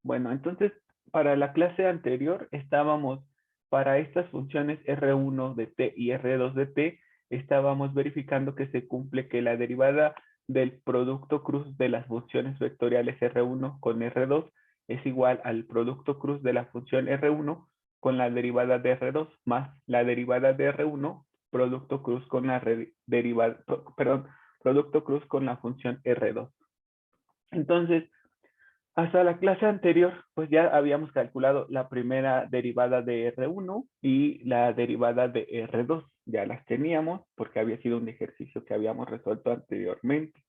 Bueno, entonces, para la clase anterior estábamos, para estas funciones R1 de t y R2 de t, estábamos verificando que se cumple que la derivada del producto cruz de las funciones vectoriales R1 con R2 es igual al producto cruz de la función R1 con la derivada de R2 más la derivada de R1 producto cruz con la derivada, perdón, producto cruz con la función R2. Entonces, hasta la clase anterior, pues ya habíamos calculado la primera derivada de R1 y la derivada de R2. Ya las teníamos porque había sido un ejercicio que habíamos resuelto anteriormente.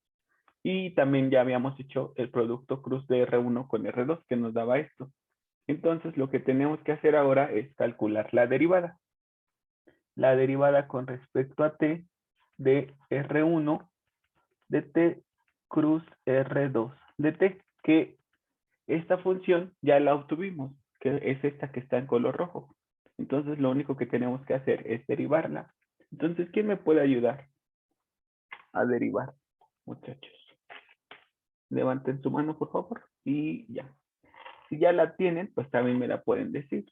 Y también ya habíamos hecho el producto cruz de R1 con R2 que nos daba esto. Entonces lo que tenemos que hacer ahora es calcular la derivada. La derivada con respecto a t de R1 de t cruz R2 de t, que esta función ya la obtuvimos, que es esta que está en color rojo. Entonces lo único que tenemos que hacer es derivarla. Entonces, ¿quién me puede ayudar a derivar, muchachos? Levanten su mano, por favor, y ya. Si ya la tienen, pues también me la pueden decir.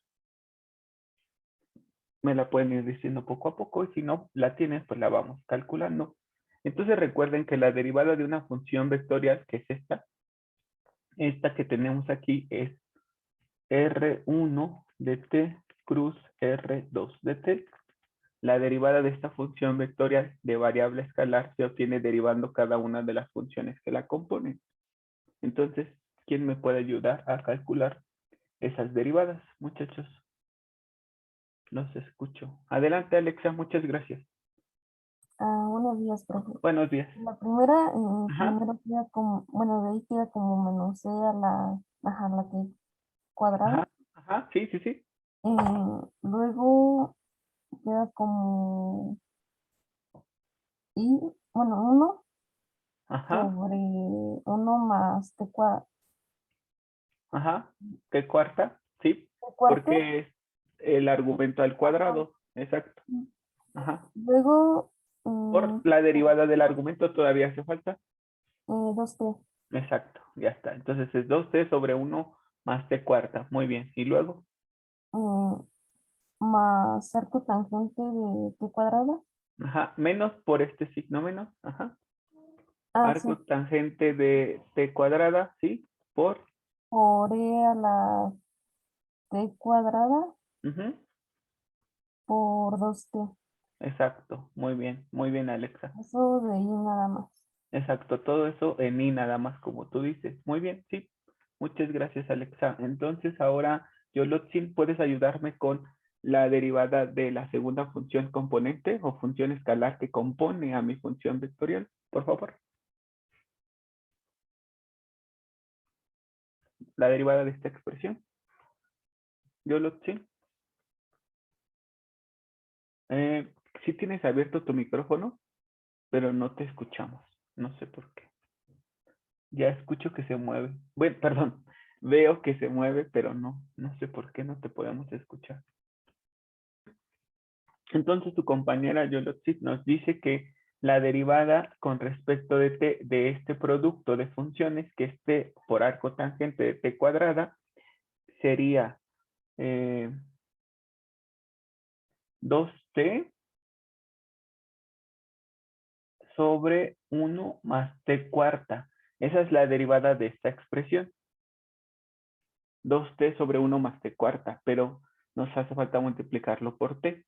Me la pueden ir diciendo poco a poco, y si no la tienen, pues la vamos calculando. Entonces recuerden que la derivada de una función vectorial, que es esta que tenemos aquí es R1 de t cruz R2 de t. La derivada de esta función vectorial de variable escalar se obtiene derivando cada una de las funciones que la componen. Entonces, ¿quién me puede ayudar a calcular esas derivadas, muchachos? Los escucho. Adelante, Alexa, muchas gracias. Buenos días, profe. Buenos días. La primera, Ajá, primero queda como, bueno, de ahí queda como menos c a la, ajá, la que cuadrada. ajá, ajá, sí, sí, sí. Luego queda como i, bueno, uno Ajá, sobre uno más t, ajá. ¿Qué cuarta? Sí, t cuarto. porque es el argumento al Ajá. cuadrado. Exacto. Ajá. Luego, Por la derivada del argumento todavía hace falta. 2t, Exacto, ya está. Entonces es 2t sobre 1 más t cuarta. Muy bien. Y luego, más arco tangente de t cuadrada. ajá, menos por este signo menos. Ajá. Sí, Arco tangente de t cuadrada, ¿sí? Por. por e a la t cuadrada Ujú, por 2t. exacto. Muy bien, Alexa. Eso de ahí nada más. Exacto. Todo eso en i nada más como tú dices. Muy bien, sí. Muchas gracias, Alexa. Entonces ahora, Yolotzin, ¿puedes ayudarme con la derivada de la segunda función componente o función escalar que compone a mi función vectorial? Por favor. La derivada de esta expresión. Yolotzin. Sí tienes abierto tu micrófono, pero no te escuchamos. No sé por qué. Ya escucho que se mueve. Bueno, perdón. Veo que se mueve, pero no sé por qué no te podemos escuchar. Entonces tu compañera Yolotzit nos dice que la derivada con respecto de t de este producto de funciones que esté por arco tangente de t cuadrada sería 2t sobre 1 más t cuarta. Esa es la derivada de esta expresión. 2t sobre 1 más t cuarta, pero nos hace falta multiplicarlo por t,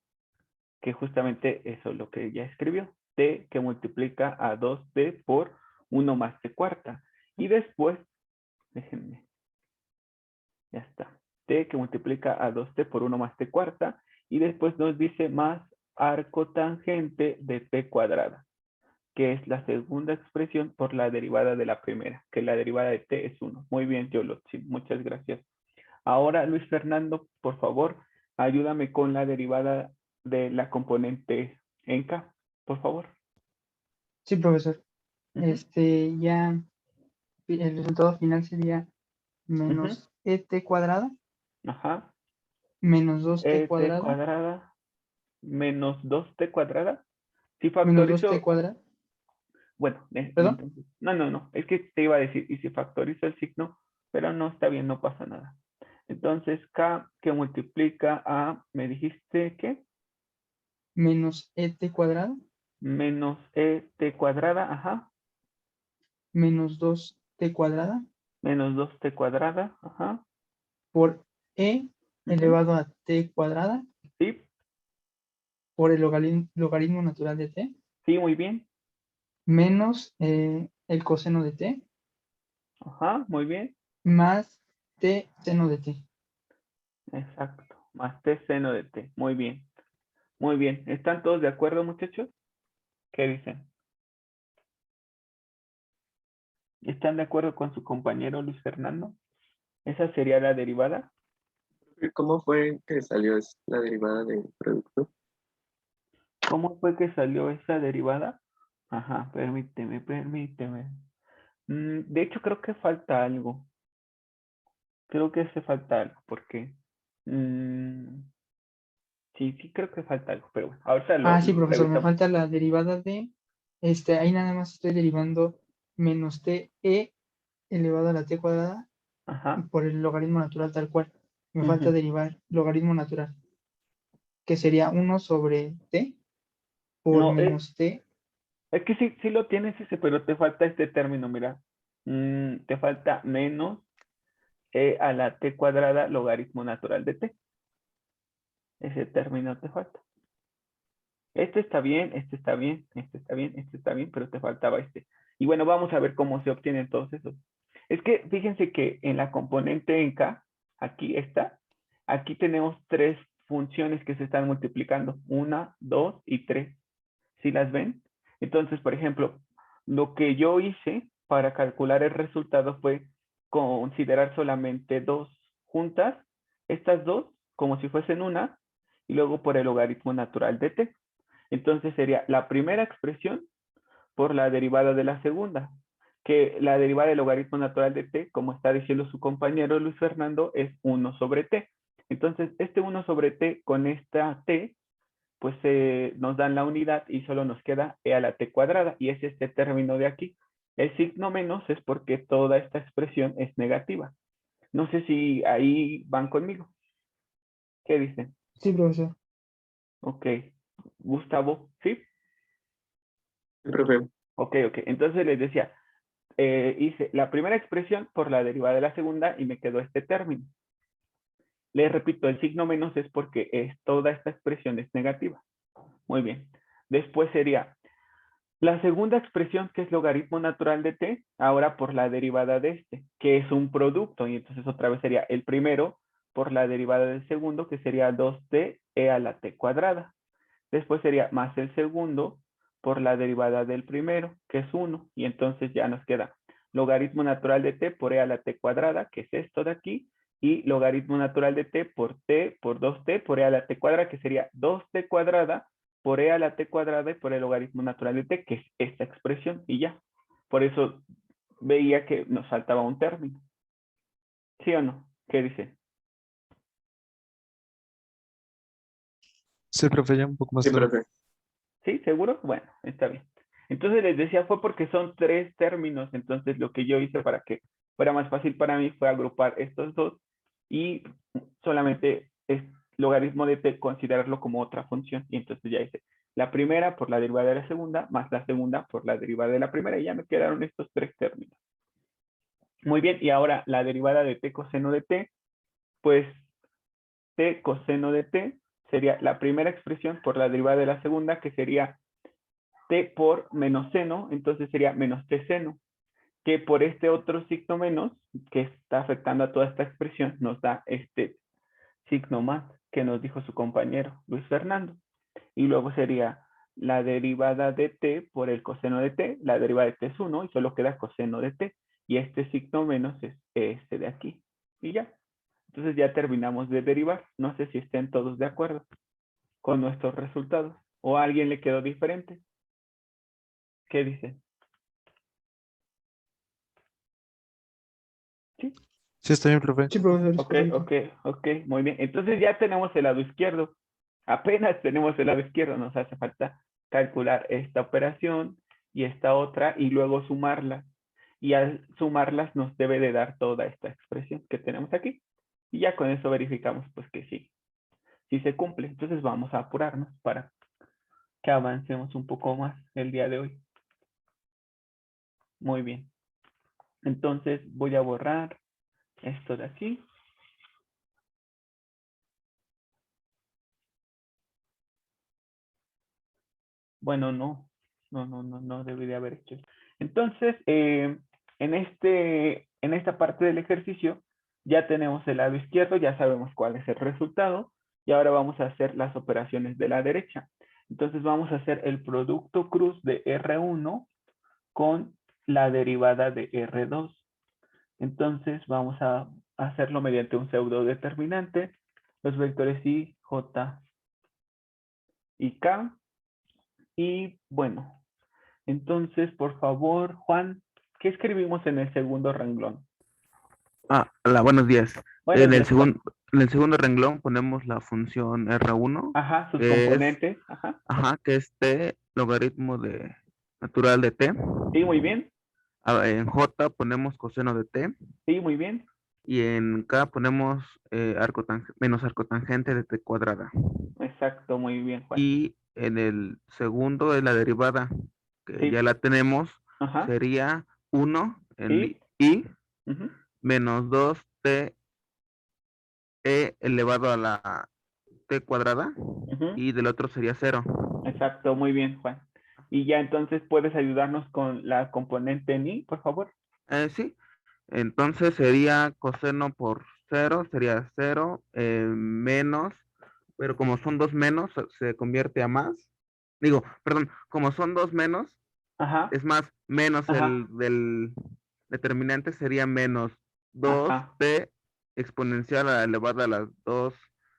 que justamente eso es lo que ella escribió. T que multiplica a 2t por 1 más t cuarta. Y después, déjenme, ya está. T que multiplica a 2t por 1 más t cuarta. Y después nos dice más arco tangente de t cuadrada, que es la segunda expresión por la derivada de la primera, que la derivada de t es 1. Muy bien, Yolotzi, muchas gracias. Ahora, Luis Fernando, por favor, ayúdame con la derivada de la componente en K, por favor. Sí, profesor. Uh -huh, Ya el resultado final sería uh -huh, menos et cuadrada ajá, menos 2t t cuadrada cuadrada menos 2t cuadrada. Si menos 2t factorizo, cuadrada. bueno, ¿Perdón? entonces, no, es que te iba a decir, y si factorizo el signo, pero no está bien, no pasa nada. Entonces, K que multiplica a, ¿me dijiste qué? Menos et cuadrado Menos ET cuadrada, ajá. menos 2t cuadrada Menos 2T cuadrada, ajá. por e Ujú. elevado a t cuadrada Sí, por el logaritmo natural de t sí, muy bien. menos el coseno de t Ajá, muy bien. más t seno de t. Exacto. Más T seno de T. Muy bien. Muy bien. ¿Están todos de acuerdo, muchachos? ¿Qué dicen? ¿Están de acuerdo con su compañero Luis Fernando? ¿Esa sería la derivada? ¿Cómo fue que salió la derivada del producto? ¿Cómo fue que salió esa derivada? Ajá, permíteme. De hecho, creo que falta algo. Creo que hace falta algo, porque sí, creo que falta algo, pero bueno, ahorita Ah, sí, lo profesor, me revisamos. falta la derivada de, ahí nada más estoy derivando menos t e elevado a la t cuadrada Ajá. por el logaritmo natural tal cual. Me falta Ujú. derivar logaritmo natural, que sería 1 sobre t por No, menos t. es que sí lo tienes ese, pero te falta este término, mira. Te falta menos e a la t cuadrada logaritmo natural de t. Ese término te falta. Este está bien, este está bien, este está bien, este está bien, pero te faltaba este. Y bueno, vamos a ver cómo se obtienen todos esos. Es que fíjense que en la componente en K, aquí está, aquí tenemos tres funciones que se están multiplicando. 1, 2 y 3. ¿Sí las ven? Entonces, por ejemplo, lo que yo hice para calcular el resultado fue considerar solamente dos juntas, estas dos como si fuesen una, y luego por el logaritmo natural de t. Entonces sería la primera expresión por la derivada de la segunda, que la derivada del logaritmo natural de t, como está diciendo su compañero Luis Fernando, es 1 sobre t. Entonces, este 1 sobre t con esta t, pues nos dan la unidad y solo nos queda e a la t cuadrada, y es este término de aquí. El signo menos es porque toda esta expresión es negativa. No sé si ahí van conmigo. ¿Qué dicen? Sí, profesor. Ok. Gustavo, ¿sí? Sí, profe. Ok. Entonces les decía, hice la primera expresión por la derivada de la segunda y me quedó este término. Les repito, el signo menos es porque toda esta expresión es negativa. Muy bien. Después sería la segunda expresión, que es logaritmo natural de t, ahora por la derivada de este, que es un producto. Y entonces otra vez sería el primero por la derivada del segundo, que sería 2t e a la t cuadrada. Después sería más el segundo por la derivada del primero, que es 1. Y entonces ya nos queda logaritmo natural de t por e a la t cuadrada, que es esto de aquí, y logaritmo natural de t por 2t por e a la t cuadrada, que sería 2t cuadrada por e a la t cuadrada y por el logaritmo natural de t, que es esta expresión, y ya. Por eso veía que nos faltaba un término. ¿Sí o no? ¿Qué dice? Sí, profe, ya un poco más Sí, claro. profe. ¿Sí? ¿Seguro? Bueno, está bien. Entonces les decía, fue porque son tres términos. Entonces lo que yo hice para que fuera más fácil para mí fue agrupar estos dos y solamente es logaritmo de t considerarlo como otra función. Y entonces ya hice la primera por la derivada de la segunda, más la segunda por la derivada de la primera, y ya me quedaron estos tres términos. Muy bien, y ahora la derivada de t coseno de t, pues t coseno de t sería la primera expresión por la derivada de la segunda, que sería t por menos seno, entonces sería menos t seno, que por este otro signo menos, que está afectando a toda esta expresión, nos da este signo más que nos dijo su compañero Luis Fernando. Y luego sería la derivada de t por el coseno de t, la derivada de t es 1 y solo queda coseno de t. Y este signo menos es este de aquí. Y ya. Entonces ya terminamos de derivar. No sé si estén todos de acuerdo con nuestros resultados. ¿O a alguien le quedó diferente? ¿Qué dicen? ¿Sí? Sí, está bien, profe. Sí, profesor, es Ok, correcto. muy bien. Entonces ya tenemos el lado izquierdo. Apenas tenemos el lado izquierdo. Nos hace falta calcular esta operación y esta otra y luego sumarla. y al sumarlas nos debe de dar toda esta expresión que tenemos aquí. Y ya con eso verificamos pues que sí se cumple. Entonces vamos a apurarnos para que avancemos un poco más el día de hoy. Muy bien. Entonces voy a borrar esto de aquí. Bueno, no debería haber hecho eso. Entonces, en esta parte del ejercicio ya tenemos el lado izquierdo, ya sabemos cuál es el resultado y ahora vamos a hacer las operaciones de la derecha. Entonces vamos a hacer el producto cruz de R1 con la derivada de R2. Entonces vamos a hacerlo mediante un pseudo determinante, los vectores I, J y K. Y bueno, entonces por favor, Juan, ¿qué escribimos en el segundo renglón? Hola, buenos días. Buenos En el días, Juan. en el segundo renglón ponemos la función R1, Ajá, sus que es, componentes. Ajá. que es T logaritmo natural de T. Sí, muy bien. En J ponemos coseno de T. Sí, muy bien. Y en K ponemos menos arco tangente de T cuadrada. Exacto, muy bien, Juan. Y en el segundo de la derivada, que ya Sí. la tenemos, Ajá. sería 1 en Sí. I Ujú, menos 2T elevado a la T cuadrada, ujú. y del otro sería 0. Exacto, muy bien, Juan. Y ya entonces puedes ayudarnos con la componente ni, por favor. Sí, entonces sería coseno por 0, sería 0 menos, pero como son dos menos, se convierte a más. Digo, perdón, como son dos menos, Ajá. es más, menos Ajá. el del determinante sería menos Ajá. 2t exponencial a la elevada a las 2,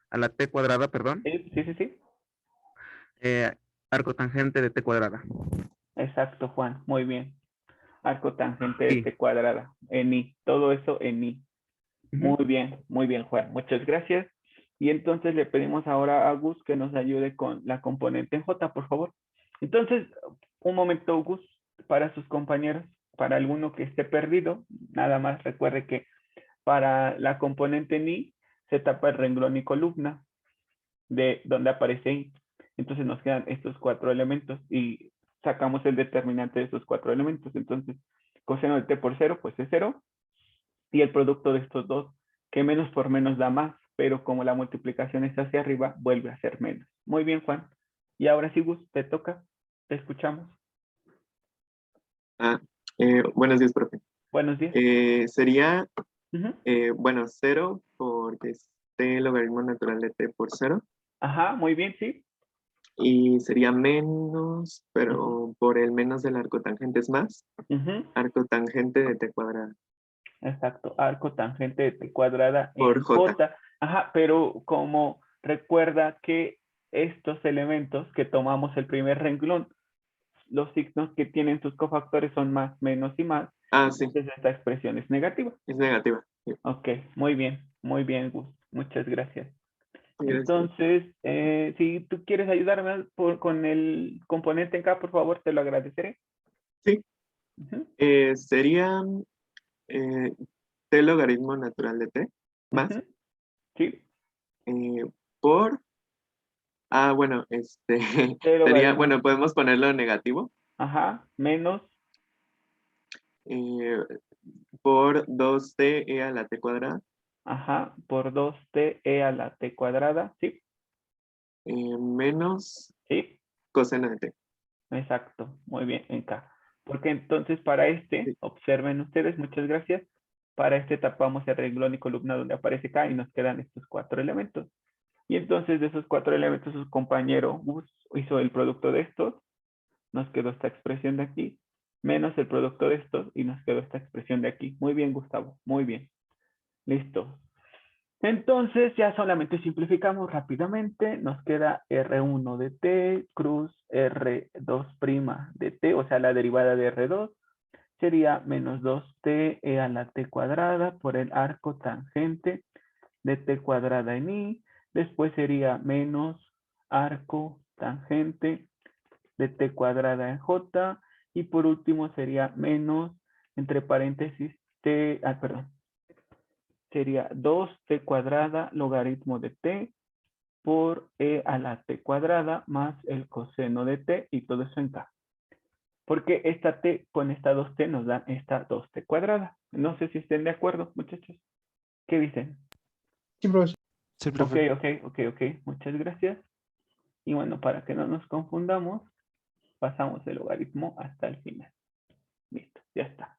a la t cuadrada, perdón, Sí. eh, arco tangente de t cuadrada. Exacto, Juan. Muy bien. Arco tangente de Sí. t cuadrada. En i. Todo eso en i. Ujú. Muy bien, Juan. Muchas gracias. Y entonces le pedimos ahora a Gus que nos ayude con la componente en J, por favor. Entonces, un momento, Gus, para sus compañeros, para alguno que esté perdido, nada más recuerde que para la componente en i se tapa el renglón y columna de donde aparece i. Entonces nos quedan estos cuatro elementos y sacamos el determinante de estos cuatro elementos. Entonces, coseno de t por 0, pues es 0. Y el producto de estos dos, que menos por menos da más, pero como la multiplicación es hacia arriba, vuelve a ser menos. Muy bien, Juan. Y ahora sí, Gus, te toca. Te escuchamos. Ah, buenos días, profe. Buenos días. Sería, Ujú. bueno, 0 porque es t logaritmo natural de t por 0. Ajá, muy bien, sí. Y sería menos, Ujú. pero por el menos del arco tangente es más. Ujú. Arco tangente de t cuadrada Exacto, arco tangente de t cuadrada por en j. J. Ajá, pero como recuerda que estos elementos que tomamos el primer renglón, los signos que tienen sus cofactores son más, menos y más, Ah, sí, entonces esta expresión es negativa. es negativa. Sí, Ok, muy bien, Gus. Muchas gracias. gracias. Entonces, si tú quieres ayudarme con el componente en K, por favor, te lo agradeceré. Sí, Ujú, sería eh, t logaritmo natural de t más ujú. Sí, eh, por, bueno, T sería, logaritmo, bueno, podemos ponerlo negativo, ajá, menos, eh, por 2t a la t cuadrada, ajá, por 2t a la t cuadrada. Sí, menos sí, coseno de t. exacto. Muy bien, en K. Porque entonces para este, Sí, observen ustedes, muchas gracias. Para este tapamos el renglón y columna donde aparece K y nos quedan estos cuatro elementos. Y entonces de esos cuatro elementos, su compañero Gus hizo el producto de estos, nos quedó esta expresión de aquí, menos el producto de estos y nos quedó esta expresión de aquí. Muy bien, Gustavo, muy bien. Listo. Entonces ya solamente simplificamos rápidamente, nos queda R1 de t cruz R2' de t, o sea, la derivada de R2 sería menos 2t a la t cuadrada por el arco tangente de t cuadrada en i. Después sería menos arco tangente de t cuadrada en j. Y por último sería menos entre paréntesis t, perdón, sería 2t cuadrada logaritmo de t por e a la t cuadrada más el coseno de t y todo eso en k. Porque esta t con esta 2t nos da esta 2t cuadrada. No sé si estén de acuerdo, muchachos. ¿Qué dicen? Sí, profesor. Sí, Ok, profe. ok. Muchas gracias. Y bueno, para que no nos confundamos, pasamos el logaritmo hasta el final. Listo, ya está.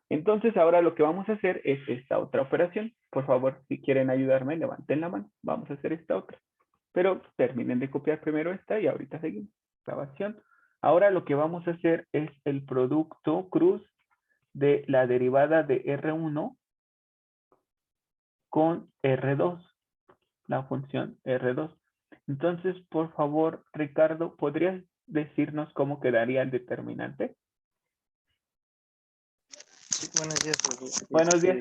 Entonces ahora lo que vamos a hacer es esta otra operación. Por favor, si quieren ayudarme, levanten la mano. Vamos a hacer esta otra. Pero terminen de copiar primero esta y ahorita seguimos. Grabación. Ahora lo que vamos a hacer es el producto cruz de la derivada de R1 con R2, la función R2. Entonces, por favor, Ricardo, ¿podrías decirnos cómo quedaría el determinante? Sí, buenos días, profe. Buenos días.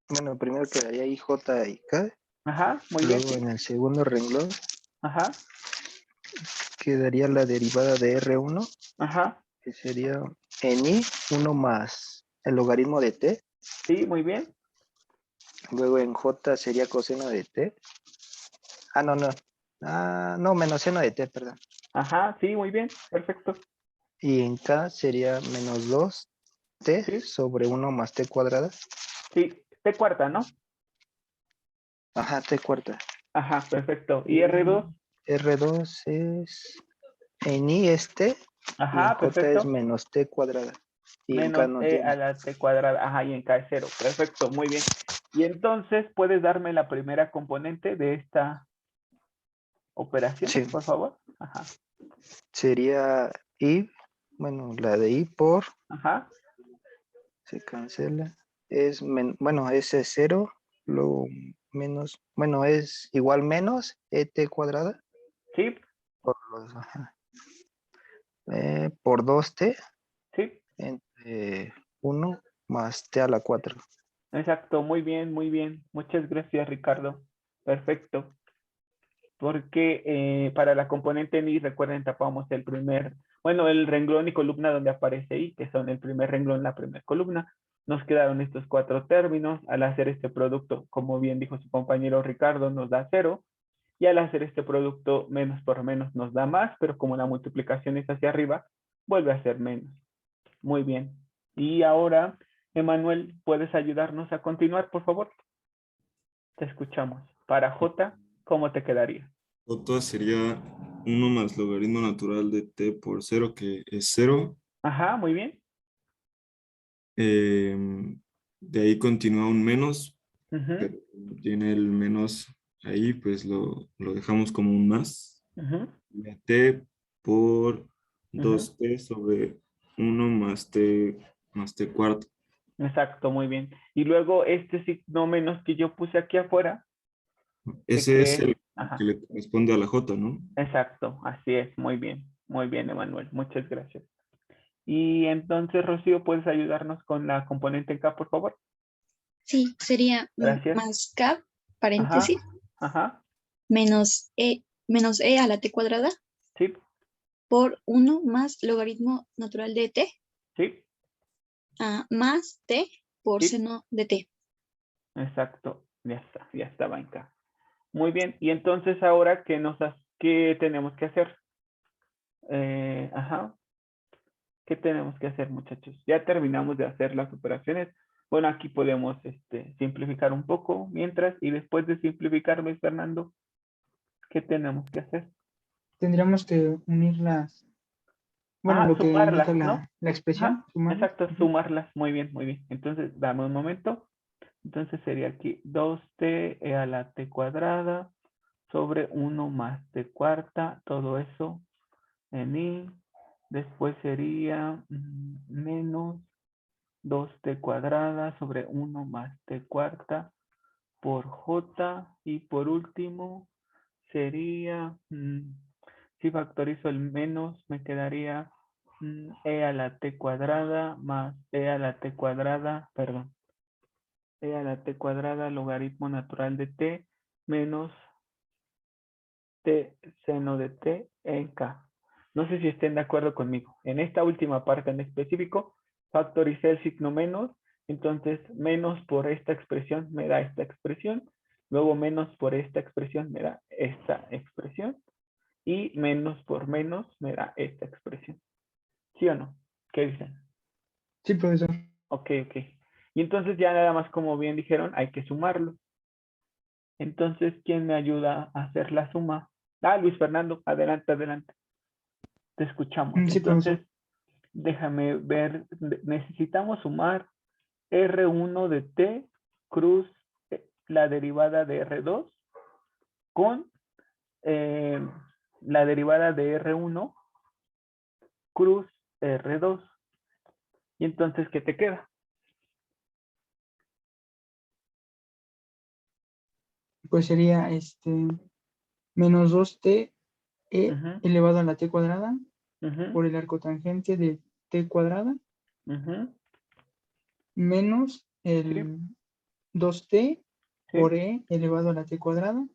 Bueno, primero quedaría ahí J y K. Ajá, muy bien. Luego en el segundo renglón Ajá, quedaría la derivada de R1, ajá. que sería en I 1 más el logaritmo de T. Sí, muy bien. Luego en J sería coseno de T. No, menos seno de T, perdón. Ajá, sí, muy bien. Perfecto. Y en K sería menos 2T Sí, sobre 1 más T cuadrada. sí. T cuarta, ¿no? Ajá, T cuarta. Ajá, perfecto. ¿Y Y R2? R2 es en I es T y en Ajá, J es perfecto. menos T cuadrada. Y en K Menos no e tiene. a la t cuadrada. Ajá, y en k es 0. Perfecto, muy bien. Y entonces, ¿puedes darme la primera componente de esta operación, Sí, por favor? Ajá, sería I, bueno, la de I por, ajá, se cancela, es, bueno, ese es 0, luego menos, bueno, es igual menos ET cuadrada sí, por, por 2T sí, entre 1 más T a la 4. exacto, muy bien, muy bien. Muchas gracias, Ricardo. Perfecto. Porque para la componente ni, recuerden, tapamos el primer, bueno, el renglón y columna donde aparece I, que son el primer renglón, la primera columna. Nos quedaron estos cuatro términos. Al hacer este producto, como bien dijo su compañero Ricardo, nos da 0. Y al hacer este producto, menos por menos nos da más, pero como la multiplicación es hacia arriba, vuelve a ser menos. Muy bien. Y ahora, Emanuel, ¿puedes ayudarnos a continuar, por favor? Te escuchamos. Para J, ¿cómo te quedaría? J sería 1 más logaritmo natural de t por 0, que es 0. Ajá, muy bien. De ahí continúa un menos, Uh-huh, pero tiene el menos ahí, pues lo dejamos como un más. uh-huh, Y a t por uh-huh. 2t sobre 1 más t cuarto. Exacto, muy bien. Y luego este signo menos que yo puse aquí afuera, Ese que es es, el que ajá, le corresponde a la j, ¿no? exacto, así es, muy bien, Emanuel, muchas gracias. Y entonces, Rocío, ¿puedes ayudarnos con la componente K, por favor? Sí, sería Gracias. más K, Ajá, paréntesis, ajá, menos E a la T cuadrada sí, por 1 más logaritmo natural de T sí, más T por sí, seno de T. exacto, ya estaba en K. Muy bien, y entonces ahora, ¿qué tenemos que hacer? Ajá, ¿qué tenemos que hacer, muchachos? Ya terminamos de hacer las operaciones. Bueno, aquí podemos simplificar un poco mientras, y después de simplificar, Luis Fernando, ¿qué tenemos que hacer? Tendríamos que unir las, bueno, Ah, lo que indica sumarlas, ¿no? la expresión, Ajá, sumarlas. exacto, Ujú. sumarlas. Muy bien, muy bien. Entonces, dame un momento. Entonces sería aquí 2t a la t cuadrada sobre 1 más t cuarta, todo eso en i. Después sería menos 2t cuadrada sobre 1 más t cuarta por j. Y por último sería, si factorizo el menos, me quedaría e a la t cuadrada más e a la t cuadrada, perdón, e a la t cuadrada logaritmo natural de t menos t seno de t en k. No sé si estén de acuerdo conmigo. En esta última parte en específico, factoricé el signo menos, entonces menos por esta expresión me da esta expresión, luego menos por esta expresión me da esta expresión, y menos por menos me da esta expresión. ¿Sí o no? ¿Qué dicen? Sí, profesor. Ok. Y entonces ya nada más, como bien dijeron, hay que sumarlo. Entonces, ¿quién me ayuda a hacer la suma? Luis Fernando, adelante. Te escuchamos. Sí, Entonces, profesor. déjame ver, necesitamos sumar R1 de T cruz la derivada de R2 con la derivada de R1 cruz R2. Y entonces, ¿qué te queda? Pues sería menos 2t e Ujú, elevado a la t cuadrada ujú, por el arco tangente de t cuadrada ujú. menos Sí, el 2t por sí, e elevado a la t cuadrada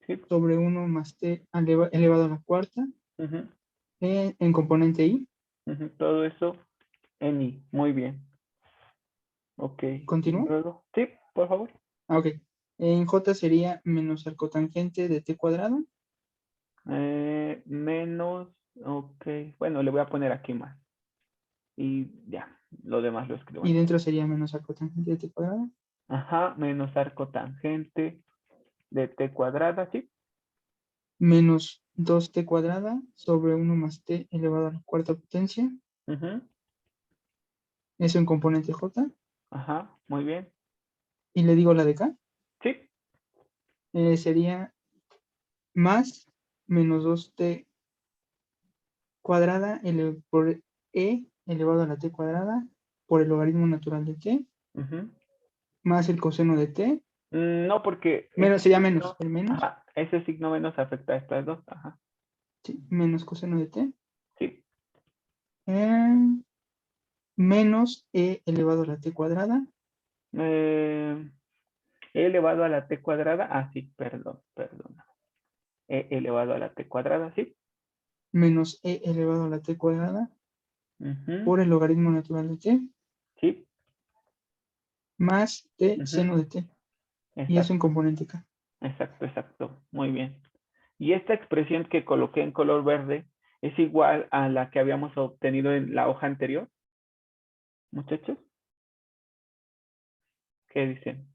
sí. sobre 1 más t elevado a la cuarta Ujú, en componente i. ujú. Todo eso en I. Muy bien. Ok. Y ¿Continúo? luego, sí, por favor. Ok. En j sería menos arco tangente de t cuadrada. Menos, ok. Bueno, le voy a poner aquí más. Y ya, lo demás lo escribo Y en dentro T. sería menos arco tangente de t cuadrada. Ajá, menos arco tangente de T cuadrada, ¿sí? Menos 2t cuadrada sobre 1 más t elevado a la cuarta potencia. Ujú, Eso en componente j. ajá, muy bien. Y le digo la de acá. Sí, Sería más menos 2t cuadrada por e elevado a la t cuadrada por el logaritmo natural de t ujú. más el coseno de t. No, porque Menos sería menos, el menos, ajá, ese signo menos afecta a estas dos. Ajá, sí, menos coseno de t sí. eh, menos e elevado a la t cuadrada Eh, E elevado a la T cuadrada. Sí, perdón. E elevado a la T cuadrada, sí. menos e elevado a la t cuadrada Ujú, por el logaritmo natural de t sí. más t Ujú, seno de t. Y eso en exacto, componente k. exacto. Muy bien. Y esta expresión que coloqué en color verde es igual a la que habíamos obtenido en la hoja anterior, muchachos. ¿Qué dicen?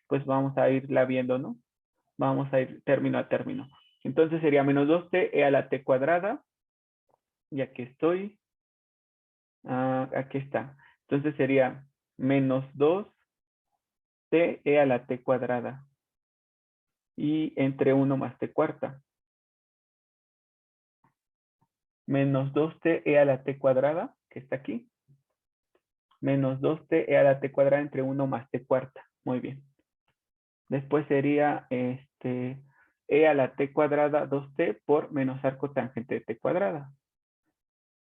Pues vamos a irla viendo, ¿no? Vamos a ir término a término. Entonces sería menos 2t e a la t cuadrada. Y aquí estoy. Aquí está. Entonces sería menos 2t e a la t cuadrada. Y entre 1 más t cuarta. Menos 2t e a la t cuadrada, que está aquí. Menos 2t e a la t cuadrada entre 1 más t cuarta. Muy bien. Después sería e a la t cuadrada 2t por menos arco tangente de t cuadrada.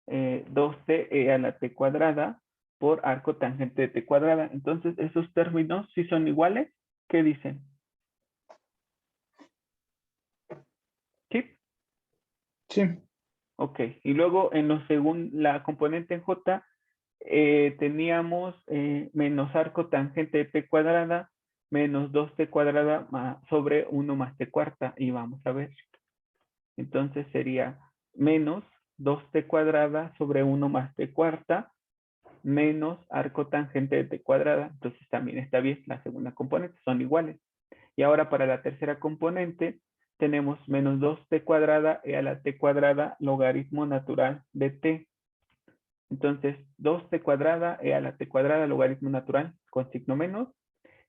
2t e a la t cuadrada por arco tangente de t cuadrada. Entonces, esos términos, si son iguales, ¿qué dicen? ¿Sí? Sí, Ok. Y luego, según la componente en J, teníamos menos arco tangente de t cuadrada menos 2t cuadrada sobre 1 más t cuarta. Y vamos a ver. Entonces sería menos 2t cuadrada sobre 1 más t cuarta menos arco tangente de t cuadrada. Entonces también está bien, la segunda componente son iguales. Y ahora para la tercera componente tenemos menos 2t cuadrada e a la t cuadrada logaritmo natural de t. Entonces 2t cuadrada e a la t cuadrada logaritmo natural con signo menos.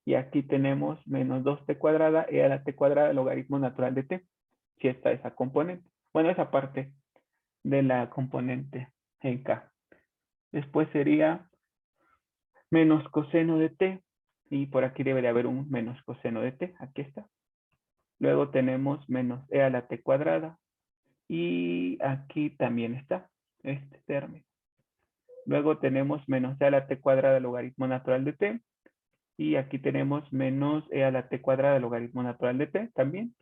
Y aquí tenemos menos 2t cuadrada e a la t cuadrada logaritmo natural de t. Si está esa componente. Bueno, esa parte de la componente en K. Después sería menos coseno de t. Y por aquí debe de haber un menos coseno de t. Aquí está. Luego tenemos menos e a la t cuadrada. Y aquí también está este término. Luego tenemos menos e a la t cuadrada logaritmo natural de t. Y aquí tenemos menos e a la t cuadrada logaritmo natural de t también.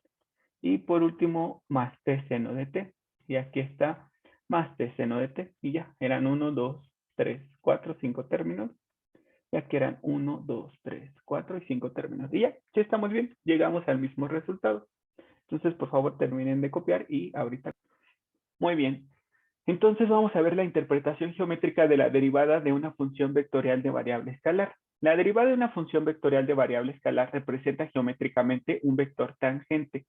Y por último, más t seno de t. Y aquí está más t seno de t. Y ya, eran 1, 2, 3, 4, 5 términos. Y aquí eran 1, 2, 3, 4 y 5 términos. Y ya estamos bien. Llegamos al mismo resultado. Entonces, por favor, terminen de copiar y ahorita. Muy bien. Entonces vamos a ver la interpretación geométrica de la derivada de una función vectorial de variable escalar. La derivada de una función vectorial de variable escalar representa geométricamente un vector tangente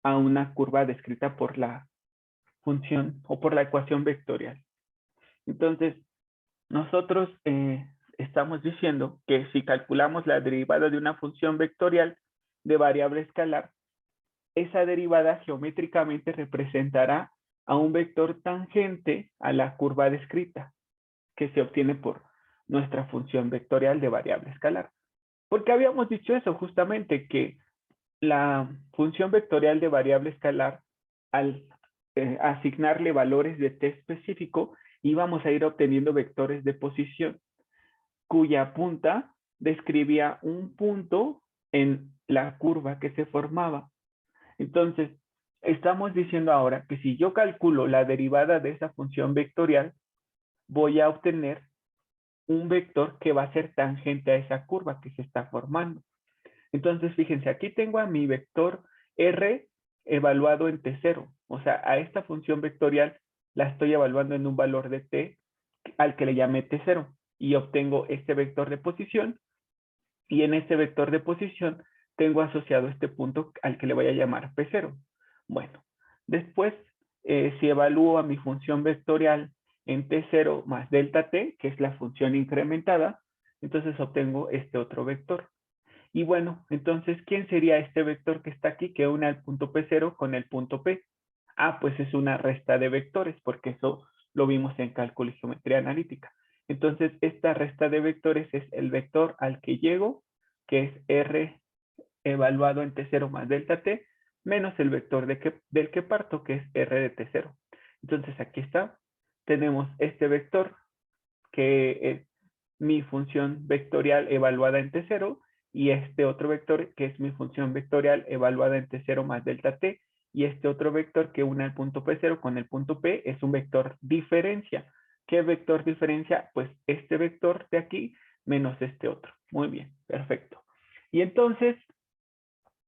a una curva descrita por la función o por la ecuación vectorial. Entonces, nosotros estamos diciendo que si calculamos la derivada de una función vectorial de variable escalar, esa derivada geométricamente representará a un vector tangente a la curva descrita, que se obtiene por nuestra función vectorial de variable escalar. Porque habíamos dicho eso justamente, que la función vectorial de variable escalar, al asignarle valores de t específico, íbamos a ir obteniendo vectores de posición, cuya punta describía un punto en la curva que se formaba. Entonces, estamos diciendo ahora que si yo calculo la derivada de esa función vectorial, voy a obtener un vector que va a ser tangente a esa curva que se está formando. Entonces, fíjense, aquí tengo a mi vector R evaluado en T0. O sea, a esta función vectorial la estoy evaluando en un valor de T al que le llamé T0. Y obtengo este vector de posición. Y en este vector de posición tengo asociado este punto al que le voy a llamar P0. Bueno, después, si evalúo a mi función vectorial en T0 más delta T, que es la función incrementada, entonces obtengo este otro vector. Y bueno, entonces, ¿quién sería este vector que está aquí que une al punto P0 con el punto P? Ah, pues es una resta de vectores, porque eso lo vimos en cálculo y geometría analítica. Entonces, esta resta de vectores es el vector al que llego, que es R evaluado en T0 más delta T, menos el vector del que parto, que es R de T0. Entonces, aquí está. Tenemos este vector, que es mi función vectorial evaluada en T0, y este otro vector, que es mi función vectorial evaluada en T0 más delta T, y este otro vector que une el punto P0 con el punto P es un vector diferencia. ¿Qué vector diferencia? Pues este vector de aquí menos este otro. Muy bien, perfecto. Y entonces,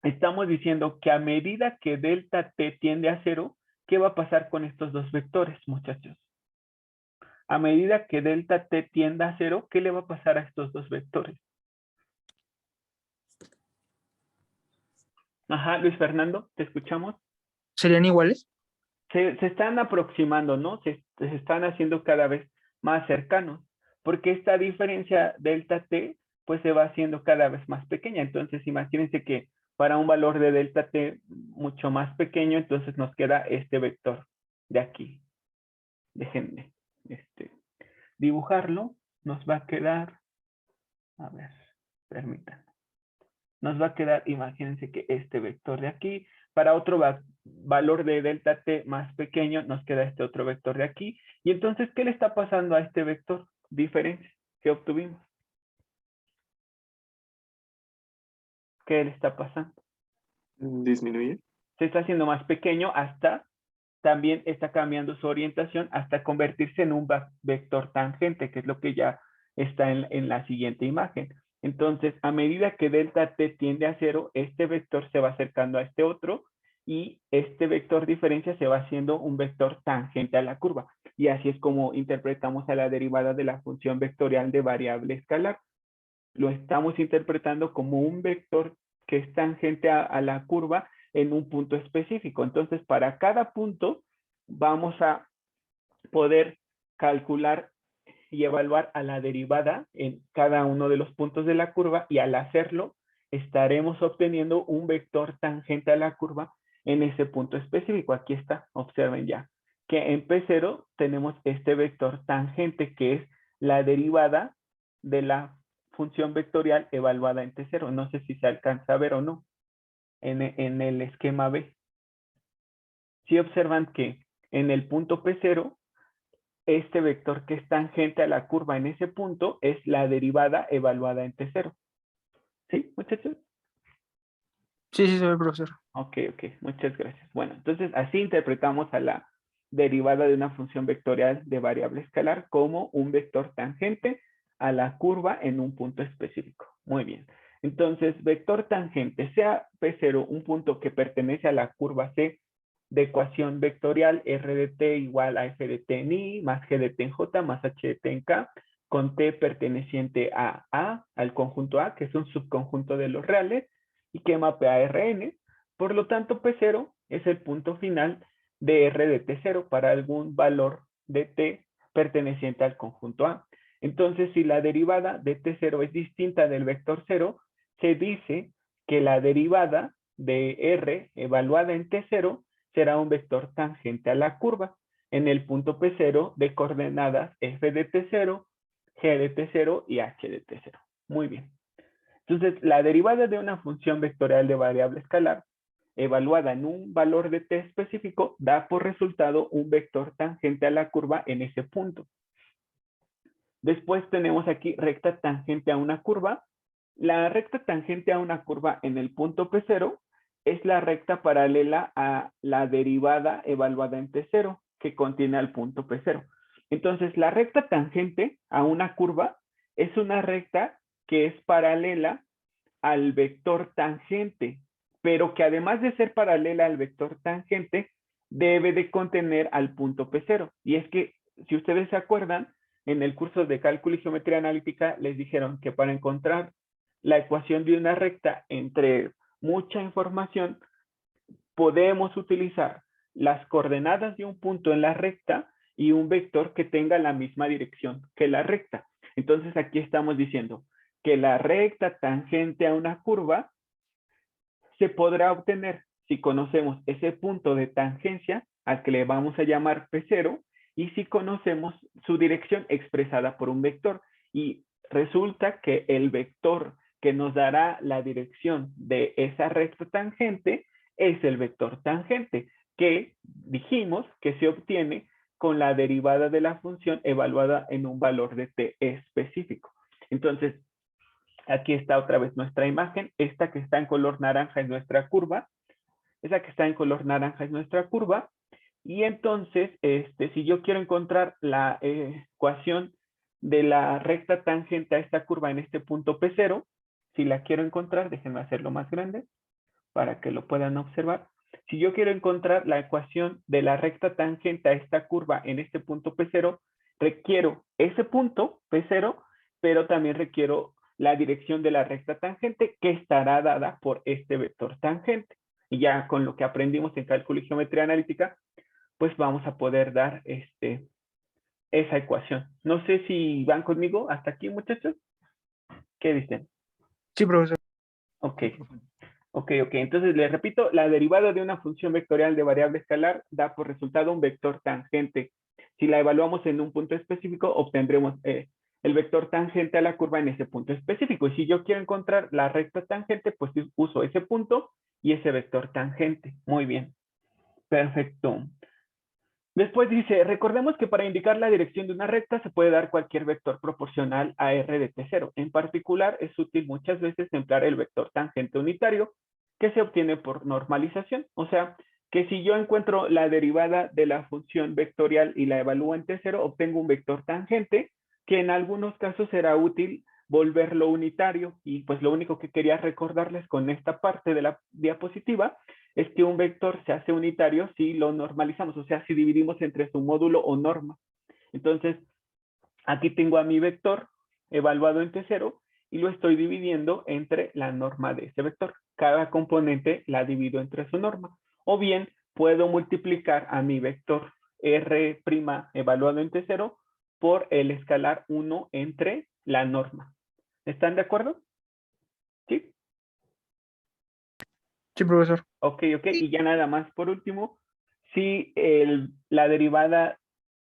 estamos diciendo que a medida que delta T tiende a 0, ¿qué va a pasar con estos dos vectores, muchachos? A medida que delta T tienda a 0, ¿qué le va a pasar a estos dos vectores? Ajá, Luis Fernando, ¿te escuchamos? ¿Serían iguales? Se están aproximando, ¿no? Se están haciendo cada vez más cercanos, porque esta diferencia delta T, pues se va haciendo cada vez más pequeña. Entonces, imagínense que para un valor de delta T mucho más pequeño, entonces nos queda este vector de aquí. Déjenme dibujarlo. Nos va a quedar, a ver, permítanme. Nos va a quedar, imagínense que este vector de aquí, para otro valor de delta T más pequeño, nos queda este otro vector de aquí. Y entonces, ¿qué le está pasando a este vector diferencia que obtuvimos? ¿Qué le está pasando? Disminuye. Se está haciendo más pequeño hasta, también está cambiando su orientación hasta convertirse en un vector tangente, que es lo que ya está en la siguiente imagen. Entonces, a medida que delta T tiende a 0, este vector se va acercando a este otro y este vector diferencia se va haciendo un vector tangente a la curva. Y así es como interpretamos a la derivada de la función vectorial de variable escalar. Lo estamos interpretando como un vector que es tangente a la curva en un punto específico. Entonces, para cada punto vamos a poder calcular y evaluar a la derivada en cada uno de los puntos de la curva, y al hacerlo estaremos obteniendo un vector tangente a la curva en ese punto específico. Aquí está, observen ya, que en P0 tenemos este vector tangente que es la derivada de la función vectorial evaluada en T0. No sé si se alcanza a ver o no en el esquema B. Si observan que en el punto P0, este vector que es tangente a la curva en ese punto es la derivada evaluada en T0. ¿Sí, muchachos? Sí, se ve, profesor. Ok, muchas gracias. Bueno, entonces así interpretamos a la derivada de una función vectorial de variable escalar como un vector tangente a la curva en un punto específico. Muy bien. Entonces, vector tangente, sea P0 un punto que pertenece a la curva C de ecuación vectorial R de t igual a F de t en I más G de t en J más H de t en K, con T perteneciente a A, al conjunto A, que es un subconjunto de los reales, y que mapea a Rn. Por lo tanto, P0 es el punto final de R de T0 para algún valor de T perteneciente al conjunto A. Entonces, si la derivada de T0 es distinta del vector 0, se dice que la derivada de R evaluada en T0 será un vector tangente a la curva en el punto P0 de coordenadas F de T0, G de T0 y H de T0. Muy bien. Entonces, la derivada de una función vectorial de variable escalar evaluada en un valor de t específico da por resultado un vector tangente a la curva en ese punto. Después tenemos aquí recta tangente a una curva. La recta tangente a una curva en el punto P0 es la recta paralela a la derivada evaluada en T0 que contiene al punto P0. Entonces, la recta tangente a una curva es una recta que es paralela al vector tangente, pero que además de ser paralela al vector tangente, debe de contener al punto P0. Y es que, si ustedes se acuerdan, en el curso de cálculo y geometría analítica les dijeron que para encontrar la ecuación de una recta entre mucha información, podemos utilizar las coordenadas de un punto en la recta y un vector que tenga la misma dirección que la recta. Entonces aquí estamos diciendo que la recta tangente a una curva se podrá obtener si conocemos ese punto de tangencia al que le vamos a llamar P0 y si conocemos su dirección expresada por un vector. Y resulta que el vector que nos dará la dirección de esa recta tangente es el vector tangente, que dijimos que se obtiene con la derivada de la función evaluada en un valor de t específico. Entonces, aquí está otra vez nuestra imagen. Esta que está en color naranja es nuestra curva. Esa que está en color naranja es nuestra curva. Y entonces, si yo quiero encontrar la ecuación de la recta tangente a esta curva en este punto P0, si la quiero encontrar, déjenme hacerlo más grande para que lo puedan observar. Si yo quiero encontrar la ecuación de la recta tangente a esta curva en este punto P0, requiero ese punto P0, pero también requiero la dirección de la recta tangente que estará dada por este vector tangente. Y ya con lo que aprendimos en cálculo y geometría analítica, pues vamos a poder dar esa ecuación. No sé si van conmigo hasta aquí, muchachos. ¿Qué dicen? Sí, profesor. Ok. Entonces, les repito, la derivada de una función vectorial de variable escalar da por resultado un vector tangente. Si la evaluamos en un punto específico, obtendremos el vector tangente a la curva en ese punto específico. Y si yo quiero encontrar la recta tangente, pues uso ese punto y ese vector tangente. Muy bien. Perfecto. Después dice, recordemos que para indicar la dirección de una recta se puede dar cualquier vector proporcional a R de T0. En particular, es útil muchas veces emplear el vector tangente unitario que se obtiene por normalización. O sea, que si yo encuentro la derivada de la función vectorial y la evalúo en T0, obtengo un vector tangente que en algunos casos será útil volverlo unitario. Y pues lo único que quería recordarles con esta parte de la diapositiva es que un vector se hace unitario si lo normalizamos, o sea, si dividimos entre su módulo o norma. Entonces, aquí tengo a mi vector evaluado en T0 y lo estoy dividiendo entre la norma de ese vector. Cada componente la divido entre su norma. O bien, puedo multiplicar a mi vector R' evaluado en T0 por el escalar 1 entre la norma. ¿Están de acuerdo? ¿Sí? Sí, profesor. Ok. Y ya nada más por último, si la derivada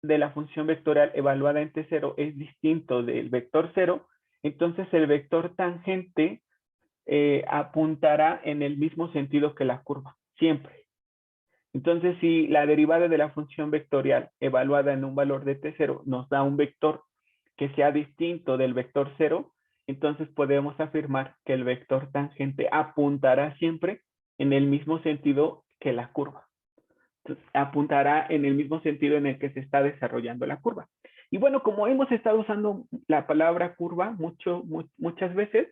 de la función vectorial evaluada en T0 es distinto del vector 0, entonces el vector tangente apuntará en el mismo sentido que la curva, siempre. Entonces, si la derivada de la función vectorial evaluada en un valor de T0 nos da un vector que sea distinto del vector 0, entonces podemos afirmar que el vector tangente apuntará siempre en el mismo sentido que la curva. apuntará en el mismo sentido en el que se está desarrollando la curva. Y bueno, como hemos estado usando la palabra curva muchas veces,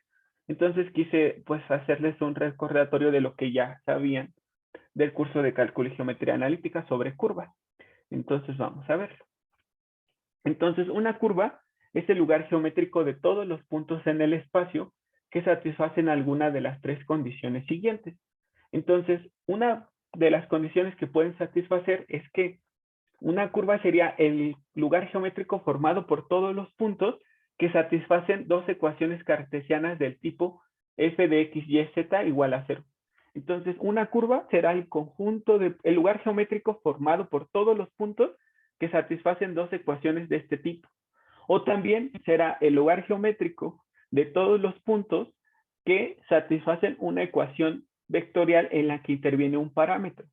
entonces quise pues hacerles un recordatorio de lo que ya sabían del curso de cálculo y geometría analítica sobre curvas. Entonces vamos a verlo. Entonces una curva es el lugar geométrico de todos los puntos en el espacio que satisfacen alguna de las tres condiciones siguientes. Entonces, una de las condiciones que pueden satisfacer es que una curva sería el lugar geométrico formado por todos los puntos que satisfacen dos ecuaciones cartesianas del tipo f de x, y, z igual a 0. Entonces, una curva será el conjunto el lugar geométrico formado por todos los puntos que satisfacen dos ecuaciones de este tipo. O también será el lugar geométrico de todos los puntos que satisfacen una ecuación vectorial en la que interviene un parámetro.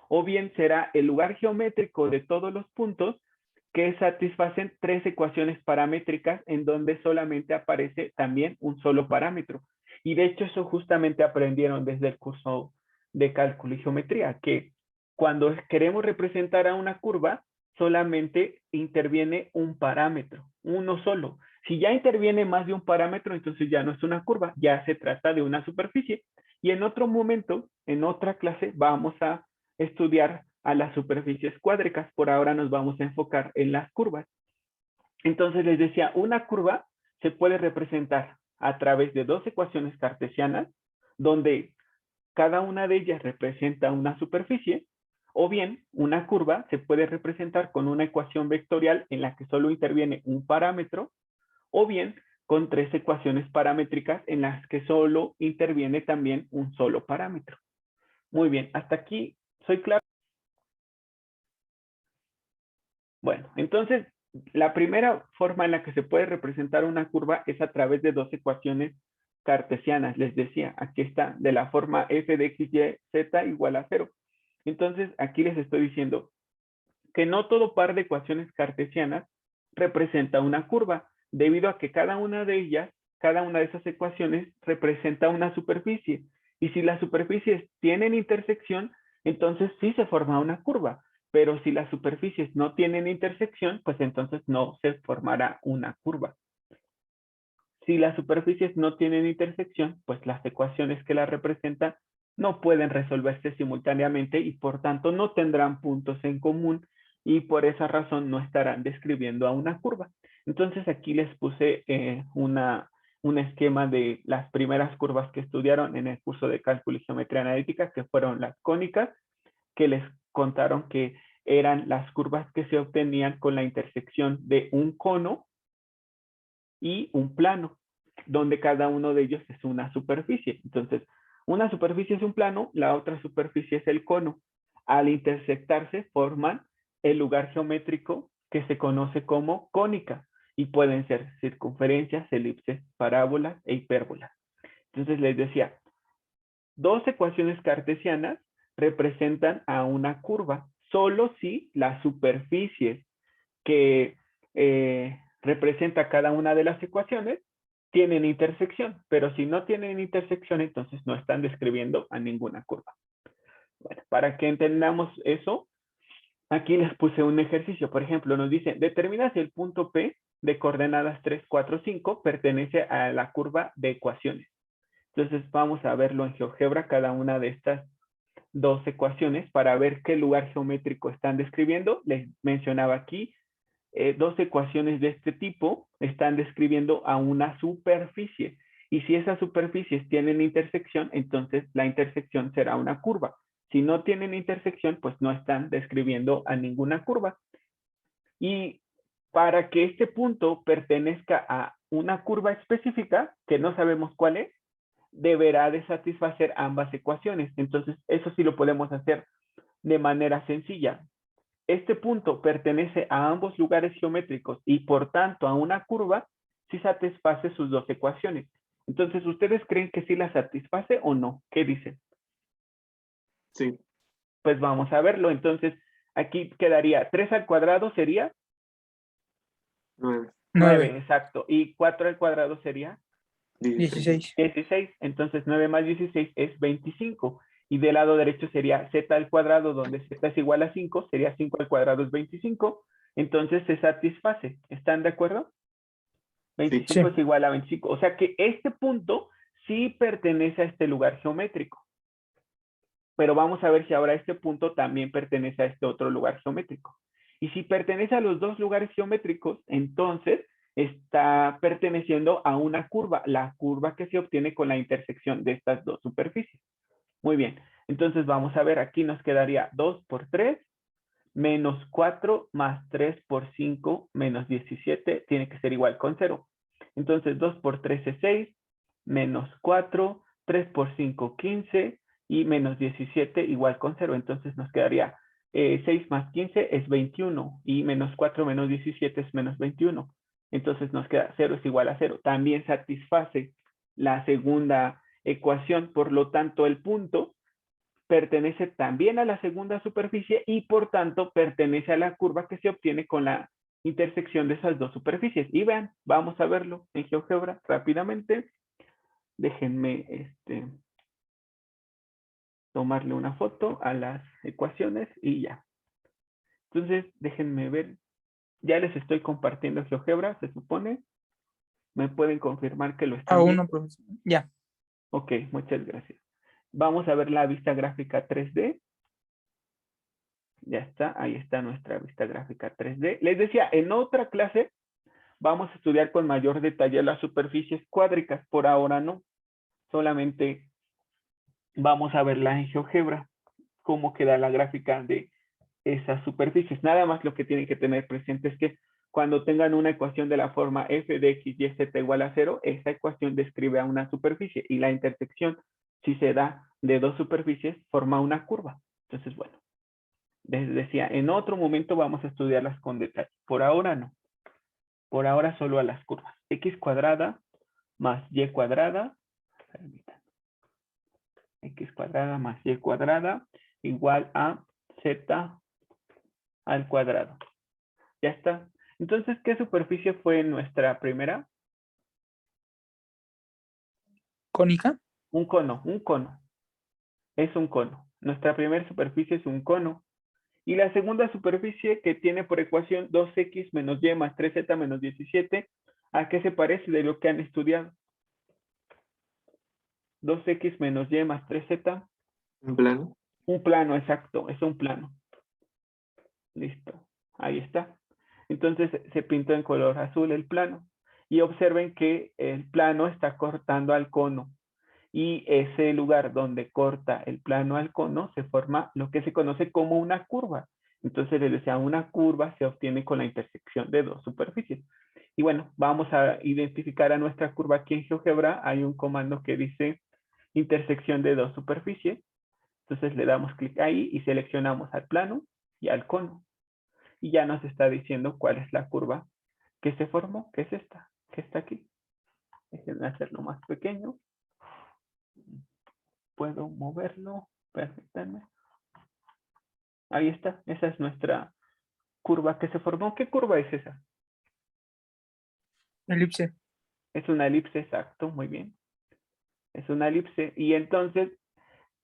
O bien será el lugar geométrico de todos los puntos que satisfacen tres ecuaciones paramétricas en donde solamente aparece también un solo parámetro. Y de hecho eso justamente aprendieron desde el curso de cálculo y geometría, que cuando queremos representar a una curva, solamente interviene un parámetro, uno solo. Si ya interviene más de un parámetro, entonces ya no es una curva, ya se trata de una superficie. Y en otro momento, en otra clase, vamos a estudiar a las superficies cuádricas. Por ahora nos vamos a enfocar en las curvas. Entonces les decía, una curva se puede representar a través de dos ecuaciones cartesianas, donde cada una de ellas representa una superficie, o bien una curva se puede representar con una ecuación vectorial en la que solo interviene un parámetro, o bien con tres ecuaciones paramétricas en las que solo interviene también un solo parámetro. Muy bien, hasta aquí, ¿soy claro? Bueno, entonces, la primera forma en la que se puede representar una curva es a través de dos ecuaciones cartesianas. Les decía, aquí está, de la forma f de x, y, z igual a 0. Entonces, aquí les estoy diciendo que no todo par de ecuaciones cartesianas representa una curva, debido a que cada una de ellas, cada una de esas ecuaciones representa una superficie. Y si las superficies tienen intersección, entonces sí se forma una curva. Pero si las superficies no tienen intersección, pues entonces no se formará una curva. Si las superficies no tienen intersección, pues las ecuaciones que las representan no pueden resolverse simultáneamente y por tanto no tendrán puntos en común y por esa razón no estarán describiendo a una curva. Entonces aquí les puse un esquema de las primeras curvas que estudiaron en el curso de cálculo y geometría analítica, que fueron las cónicas, que les contaron que eran las curvas que se obtenían con la intersección de un cono y un plano, donde cada uno de ellos es una superficie. Entonces, una superficie es un plano, la otra superficie es el cono. Al intersectarse forman el lugar geométrico que se conoce como cónica y pueden ser circunferencias, elipses, parábolas e hipérbolas. Entonces les decía, dos ecuaciones cartesianas representan a una curva, solo si las superficies que representa cada una de las ecuaciones tienen intersección, pero si no tienen intersección, entonces no están describiendo a ninguna curva. Bueno, para que entendamos eso, aquí les puse un ejercicio. Por ejemplo, nos dice, determina si el punto P de coordenadas 3, 4, 5 pertenece a la curva de ecuaciones. Entonces vamos a verlo en GeoGebra, cada una de estas dos ecuaciones para ver qué lugar geométrico están describiendo. Les mencionaba aquí, dos ecuaciones de este tipo están describiendo a una superficie. Y si esas superficies tienen intersección, entonces la intersección será una curva. Si no tienen intersección, pues no están describiendo a ninguna curva. Y para que este punto pertenezca a una curva específica, que no sabemos cuál es, deberá de satisfacer ambas ecuaciones. Entonces, eso sí lo podemos hacer de manera sencilla. Este punto pertenece a ambos lugares geométricos y por tanto a una curva si satisface sus dos ecuaciones. Entonces, ¿ustedes creen que sí la satisface o no? ¿Qué dicen? Sí. Pues vamos a verlo. Entonces, aquí quedaría 3 al cuadrado sería 9. 9, exacto. Y 4 al cuadrado sería 16. 16. Entonces, 9 más 16 es 25. Y del lado derecho sería z al cuadrado, donde z es igual a 5, sería 5 al cuadrado es 25. Entonces se satisface. ¿Están de acuerdo? 25 Sí. es igual a 25. O sea que este punto sí pertenece a este lugar geométrico. Pero vamos a ver si ahora este punto también pertenece a este otro lugar geométrico. Y si pertenece a los dos lugares geométricos, entonces está perteneciendo a una curva, la curva que se obtiene con la intersección de estas dos superficies. Muy bien, entonces vamos a ver, aquí nos quedaría 2 por 3, menos 4 más 3 por 5 menos 17, tiene que ser igual con 0. Entonces 2 por 3 es 6, menos 4, 3 por 5, 15, y menos 17 igual con 0. Entonces nos quedaría 6 más 15 es 21, y menos 4 menos 17 es menos 21. Entonces nos queda 0 es igual a 0. También satisface la segunda ecuación, por lo tanto el punto pertenece también a la segunda superficie y por tanto pertenece a la curva que se obtiene con la intersección de esas dos superficies. Y vean, vamos a verlo en GeoGebra rápidamente. Déjenme tomarle una foto a las ecuaciones y ya. Entonces, déjenme ver. Ya les estoy compartiendo GeoGebra, se supone. ¿Me pueden confirmar que lo están Aún viendo? no, profesor. Ya. Ok, muchas gracias. Vamos a ver la vista gráfica 3D. Ya está, ahí está nuestra vista gráfica 3D. Les decía, en otra clase vamos a estudiar con mayor detalle las superficies cuádricas. Por ahora no. Solamente vamos a verla en GeoGebra. Cómo queda la gráfica de esas superficies. Nada más lo que tienen que tener presente es que cuando tengan una ecuación de la forma f de x y z igual a 0, esa ecuación describe a una superficie y la intersección, si se da de dos superficies, forma una curva. Entonces, bueno, les decía, en otro momento vamos a estudiarlas con detalle. Por ahora no. Por ahora solo a las curvas. X cuadrada más y cuadrada, x cuadrada más y cuadrada igual a z al cuadrado. Ya está. Entonces, ¿qué superficie fue nuestra primera? ¿Cónica? Un cono, un cono. Es un cono. Nuestra primera superficie es un cono. Y la segunda superficie que tiene por ecuación 2x menos y más 3z menos 17, ¿a qué se parece de lo que han estudiado? 2x menos y más 3z. ¿Un plano? Un plano, exacto. Es un plano. Listo. Ahí está. Entonces se pintó en color azul el plano. Y observen que el plano está cortando al cono. Y ese lugar donde corta el plano al cono se forma lo que se conoce como una curva. Entonces les decía, una curva se obtiene con la intersección de dos superficies. Y bueno, vamos a identificar a nuestra curva aquí en GeoGebra. Hay un comando que dice intersección de dos superficies. Entonces le damos clic ahí y seleccionamos al plano y al cono. Y ya nos está diciendo cuál es la curva que se formó, que es esta, que está aquí. Déjenme hacerlo más pequeño. Puedo moverlo, permítanme. Ahí está, esa es nuestra curva que se formó. ¿Qué curva es esa? Elipse. Es una elipse, exacto, muy bien. Es una elipse y entonces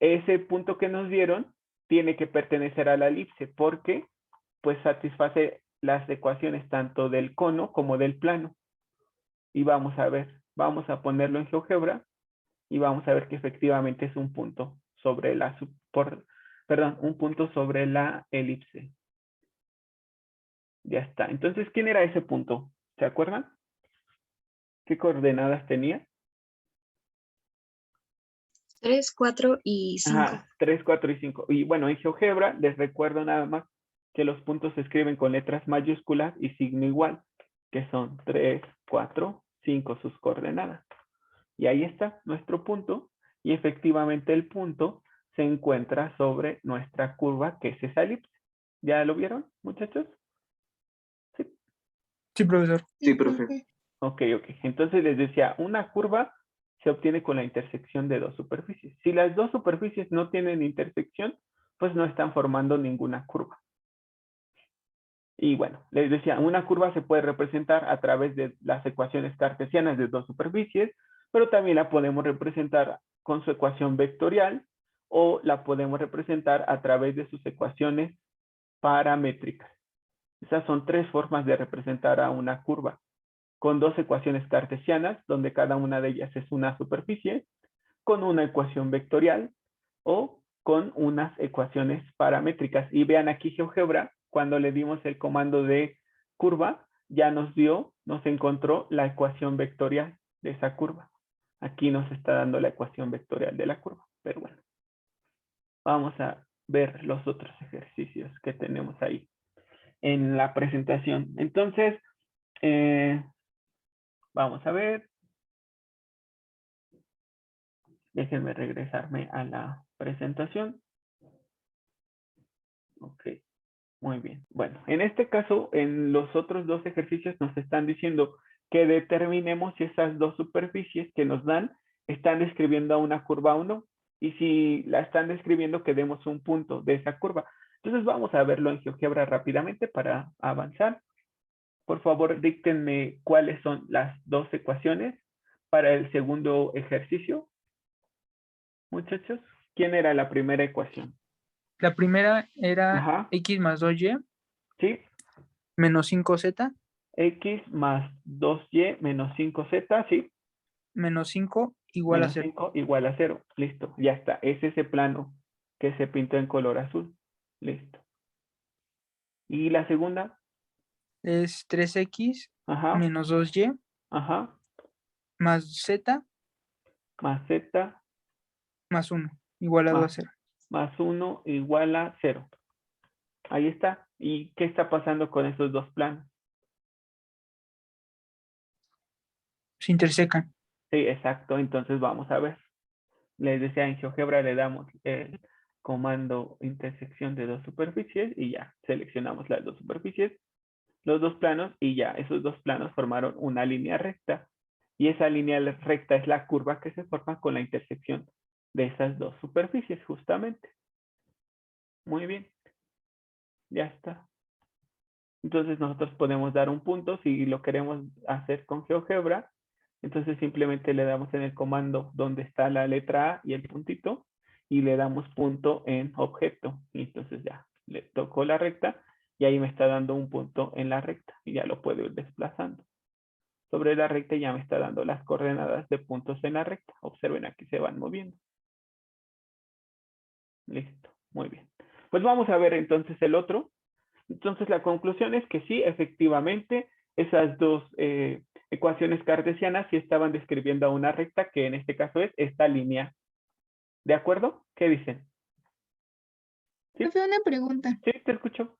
ese punto que nos dieron tiene que pertenecer a la elipse porque pues satisface las ecuaciones tanto del cono como del plano. Y vamos a ver, vamos a ponerlo en GeoGebra y vamos a ver que efectivamente es un punto sobre la un punto sobre la elipse. Ya está. Entonces, ¿quién era ese punto? ¿Se acuerdan? ¿Qué coordenadas tenía? 3, 4 y 5. Ajá, 3, 4 y 5. Y bueno, en GeoGebra les recuerdo nada más que los puntos se escriben con letras mayúsculas y signo igual, que son 3, 4, 5 sus coordenadas. Y ahí está nuestro punto. Y efectivamente el punto se encuentra sobre nuestra curva, que es esa elipse. ¿Ya lo vieron, muchachos? Sí. Sí, profesor. Sí, profe. Ok. Entonces les decía, una curva se obtiene con la intersección de dos superficies. Si las dos superficies no tienen intersección, pues no están formando ninguna curva. Y bueno, les decía, una curva se puede representar a través de las ecuaciones cartesianas de dos superficies, pero también la podemos representar con su ecuación vectorial o la podemos representar a través de sus ecuaciones paramétricas. Esas son tres formas de representar a una curva, con dos ecuaciones cartesianas, donde cada una de ellas es una superficie, con una ecuación vectorial o con unas ecuaciones paramétricas. Y vean aquí GeoGebra, cuando le dimos el comando de curva, ya nos encontró la ecuación vectorial de esa curva. Aquí nos está dando la ecuación vectorial de la curva, pero bueno. Vamos a ver los otros ejercicios que tenemos ahí en la presentación. Entonces, vamos a ver. Déjenme regresarme a la presentación. Ok, muy bien. Bueno, en este caso, en los otros dos ejercicios nos están diciendo que determinemos si esas dos superficies que nos dan están describiendo a una curva o no. Y si la están describiendo, que demos un punto de esa curva. Entonces vamos a verlo en GeoGebra rápidamente para avanzar. Por favor, díctenme cuáles son las dos ecuaciones para el segundo ejercicio. Muchachos, ¿quién era la primera ecuación? La primera era Ajá, x más 2y sí. menos 5z X más 2y menos 5z, sí. menos 5 igual a Menos 0. 5 igual a 0. Listo, ya está. Es ese plano que se pintó en color azul. Listo. ¿Y la segunda? Es 3x Ajá, menos 2y ajá. más z Más z más 1 igualado a más, 0. más 1 igual a 0. Ahí está. ¿Y qué está pasando con esos dos planos? Se intersecan. Sí, exacto. Entonces vamos a ver. Les decía, en GeoGebra le damos el comando intersección de dos superficies y ya seleccionamos las dos superficies, los dos planos, y ya esos dos planos formaron una línea recta. Y esa línea recta es la curva que se forma con la intersección de esas dos superficies, justamente. Muy bien. Ya está. Entonces nosotros podemos dar un punto si lo queremos hacer con GeoGebra. Entonces simplemente le damos en el comando donde está la letra A y el puntito y le damos punto en objeto. Y entonces ya le tocó la recta y ahí me está dando un punto en la recta y ya lo puedo ir desplazando. Sobre la recta ya me está dando las coordenadas de puntos en la recta. Observen, aquí se van moviendo. Listo, muy bien. Pues vamos a ver entonces el otro. Entonces la conclusión es que sí, efectivamente, esas dos ecuaciones cartesianas sí estaban describiendo a una recta, que en este caso es esta línea. ¿De acuerdo? ¿Qué dicen? ¿Sí? Profe, una pregunta. Sí, te escucho.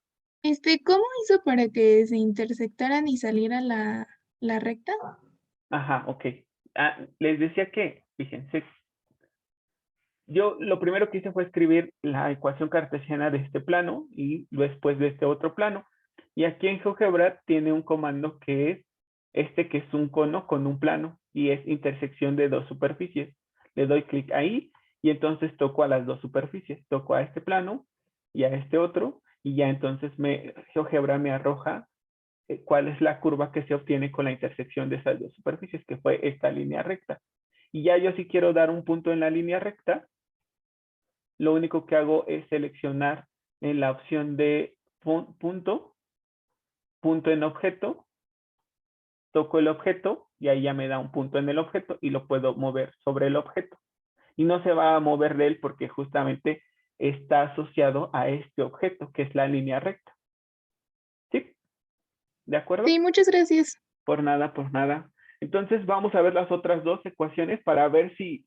¿Cómo hizo para que se intersectaran y saliera la recta? Ajá, ok. Les decía que, fíjense, yo lo primero que hice fue escribir la ecuación cartesiana de este plano y después de este otro plano. Y aquí en GeoGebra tiene un comando que es este, que es un cono con un plano y es intersección de dos superficies. Le doy clic ahí y entonces toco a las dos superficies. Toco a este plano y a este otro y ya entonces GeoGebra me arroja cuál es la curva que se obtiene con la intersección de esas dos superficies, que fue esta línea recta. Y ya yo si quiero dar un punto en la línea recta, lo único que hago es seleccionar en la opción de punto en objeto, toco el objeto y ahí ya me da un punto en el objeto y lo puedo mover sobre el objeto. Y no se va a mover de él porque justamente está asociado a este objeto, que es la línea recta. ¿Sí? ¿De acuerdo? Sí, muchas gracias. Por nada, por nada. Entonces vamos a ver las otras dos ecuaciones para ver si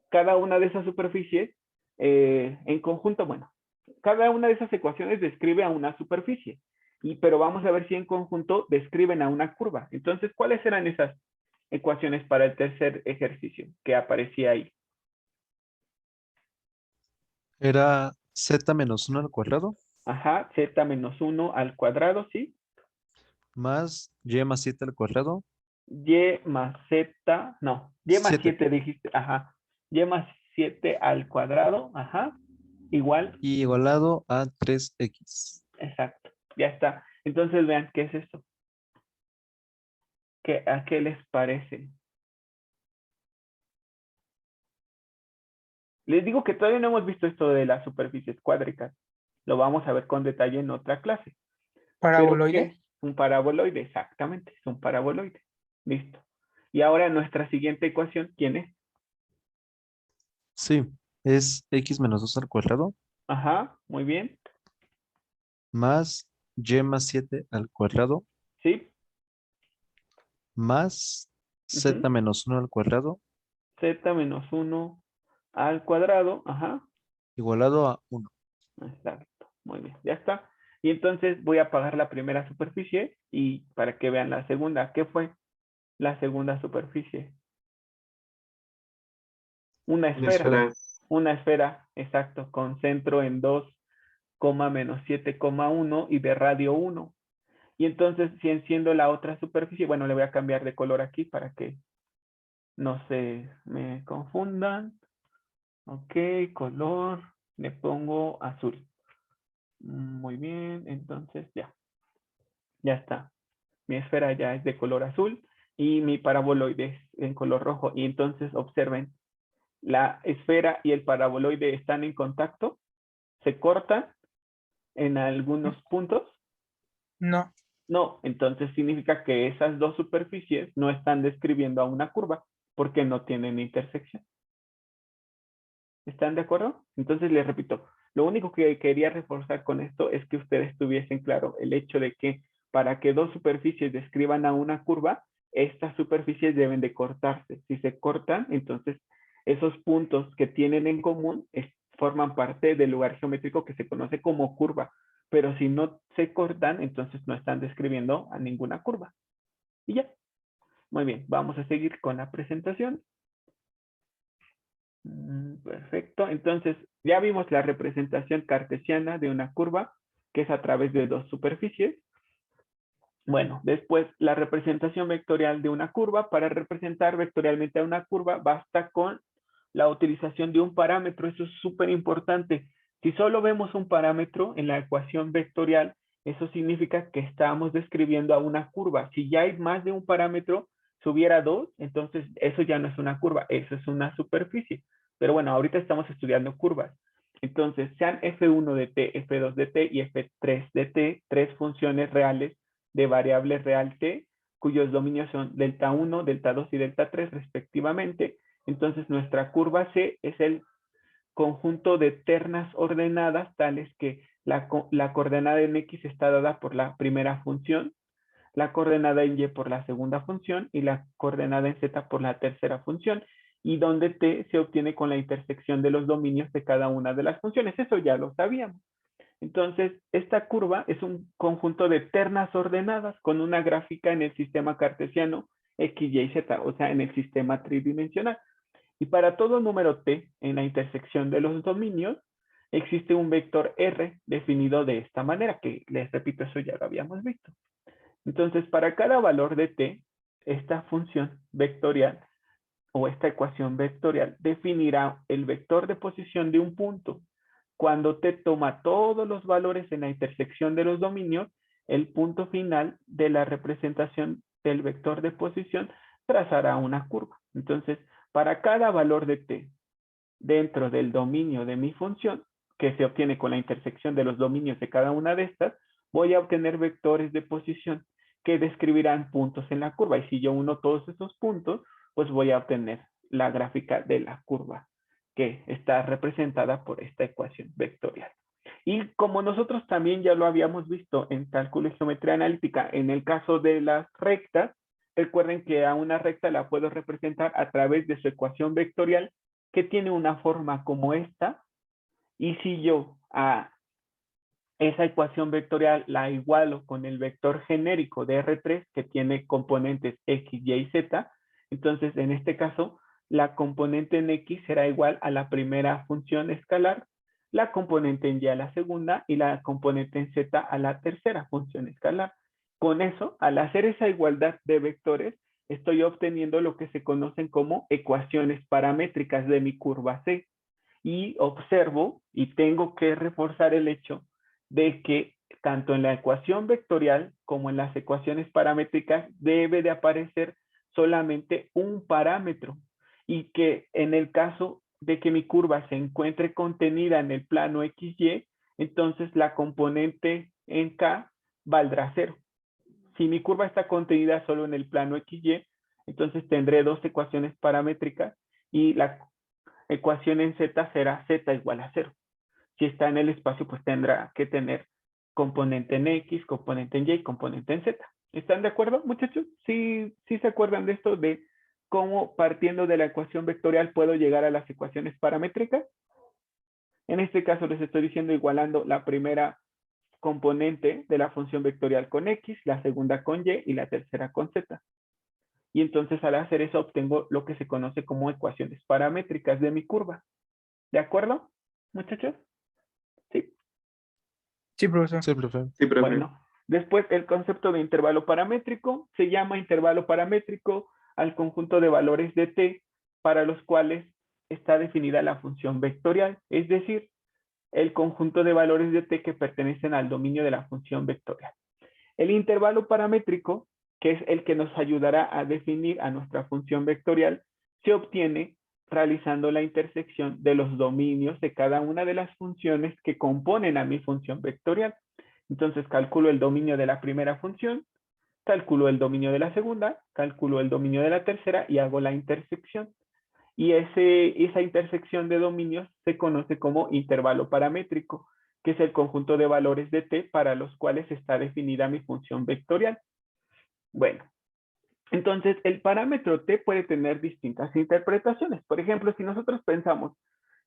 cada una de esas superficies en conjunto, bueno, cada una de esas ecuaciones describe a una superficie, pero vamos a ver si en conjunto describen a una curva. Entonces, ¿cuáles eran esas ecuaciones para el tercer ejercicio que aparecía ahí? Era z menos 1 al cuadrado Ajá, z menos 1 al cuadrado, ¿sí? más y más 7 al cuadrado. Y más z, no, y más 7 7 dijiste, ajá. Y más 7 al cuadrado, ajá, igual, y igualado a 3x. exacto, ya está. Entonces vean, ¿qué es esto? ¿A qué les parece? Les digo que todavía no hemos visto esto de las superficies cuádricas. Lo vamos a ver con detalle en otra clase. ¿Pero ¿Paraboloide? qué es? Un paraboloide, exactamente, es un paraboloide. Listo. Y ahora nuestra siguiente ecuación, ¿quién es? Sí, es x menos 2 al cuadrado Ajá, muy bien. más y más 7 al cuadrado Sí. más z Ujú. menos 1 al cuadrado Z menos 1 al cuadrado. Ajá. igualado a 1. Exacto. Muy bien, ya está. Y entonces voy a apagar la primera superficie y para que vean la segunda. ¿Qué fue la segunda superficie? Una Una esfera. esfera. Una esfera, exacto, con centro en 2, menos 7,1 y de radio 1. Y entonces, si enciendo la otra superficie, bueno, le voy a cambiar de color aquí para que no se me confundan. Ok, color, le pongo azul. Muy bien, entonces ya está. Mi esfera ya es de color azul y mi paraboloide es en color rojo. Y entonces observen, la esfera y el paraboloide están en contacto, se cortan en algunos puntos. No. No, entonces significa que esas dos superficies no están describiendo a una curva porque no tienen intersección. ¿Están de acuerdo? Entonces les repito, lo único que quería reforzar con esto es que ustedes tuviesen claro el hecho de que para que dos superficies describan a una curva, estas superficies deben de cortarse. Si se cortan, entonces esos puntos que tienen en común forman parte del lugar geométrico que se conoce como curva. Pero si no se cortan, entonces no están describiendo a ninguna curva. Y ya. Muy bien, vamos a seguir con la presentación. Perfecto. Entonces, ya vimos la representación cartesiana de una curva, que es a través de dos superficies. Bueno, después la representación vectorial de una curva. Para representar vectorialmente a una curva, basta con la utilización de un parámetro. Eso es súper importante. Si solo vemos un parámetro en la ecuación vectorial, eso significa que estamos describiendo a una curva. Si ya hay más de un parámetro, si hubiera dos, entonces eso ya no es una curva, eso es una superficie. Pero bueno, ahorita estamos estudiando curvas. Entonces, sean f1 de t, f2 de t y f3 de t, tres funciones reales de variable real t, cuyos dominios son delta 1, delta 2 y delta 3 respectivamente. Entonces, nuestra curva C es el conjunto de ternas ordenadas tales que la coordenada en X está dada por la primera función, la coordenada en Y por la segunda función y la coordenada en Z por la tercera función, y donde T se obtiene con la intersección de los dominios de cada una de las funciones. Eso ya lo sabíamos. Entonces, esta curva es un conjunto de ternas ordenadas con una gráfica en el sistema cartesiano X, Y, Z, o sea, en el sistema tridimensional. Y para todo número t en la intersección de los dominios, existe un vector r definido de esta manera, que les repito, eso ya lo habíamos visto. Entonces, para cada valor de t, esta función vectorial o esta ecuación vectorial definirá el vector de posición de un punto. Cuando t toma todos los valores en la intersección de los dominios, el punto final de la representación del vector de posición trazará una curva. Entonces, para cada valor de t dentro del dominio de mi función, que se obtiene con la intersección de los dominios de cada una de estas, voy a obtener vectores de posición que describirán puntos en la curva. Y si yo uno todos esos puntos, pues voy a obtener la gráfica de la curva que está representada por esta ecuación vectorial. Y como nosotros también ya lo habíamos visto en cálculo y geometría analítica, en el caso de las rectas, recuerden que a una recta la puedo representar a través de su ecuación vectorial, que tiene una forma como esta, y si yo a esa ecuación vectorial la igualo con el vector genérico de R3 que tiene componentes X, Y y Z, entonces en este caso la componente en X será igual a la primera función escalar, la componente en Y a la segunda y la componente en Z a la tercera función escalar. Con eso, al hacer esa igualdad de vectores, estoy obteniendo lo que se conocen como ecuaciones paramétricas de mi curva C. Y observo y tengo que reforzar el hecho de que tanto en la ecuación vectorial como en las ecuaciones paramétricas debe de aparecer solamente un parámetro, y que en el caso de que mi curva se encuentre contenida en el plano XY, entonces la componente en K valdrá 0. Si mi curva está contenida solo en el plano XY, entonces tendré dos ecuaciones paramétricas y la ecuación en Z será Z igual a 0. Si está en el espacio, pues tendrá que tener componente en X, componente en Y y componente en Z. ¿Están de acuerdo, muchachos? ¿Sí se acuerdan de esto? De cómo partiendo de la ecuación vectorial puedo llegar a las ecuaciones paramétricas. En este caso les estoy diciendo igualando la primera componente de la función vectorial con X, la segunda con Y y la tercera con Z. Y entonces al hacer eso obtengo lo que se conoce como ecuaciones paramétricas de mi curva. ¿De acuerdo, muchachos? Sí. Sí, profesor. Sí, profe. Sí, profe. Bueno, después el concepto de intervalo paramétrico se llama intervalo paramétrico al conjunto de valores de t para los cuales está definida la función vectorial, es decir, el conjunto de valores de t que pertenecen al dominio de la función vectorial. El intervalo paramétrico, que es el que nos ayudará a definir a nuestra función vectorial, se obtiene realizando la intersección de los dominios de cada una de las funciones que componen a mi función vectorial. Entonces calculo el dominio de la primera función, calculo el dominio de la segunda, calculo el dominio de la tercera y hago la intersección. Y esa intersección de dominios se conoce como intervalo paramétrico, que es el conjunto de valores de t para los cuales está definida mi función vectorial. Bueno, entonces el parámetro t puede tener distintas interpretaciones. Por ejemplo, si nosotros pensamos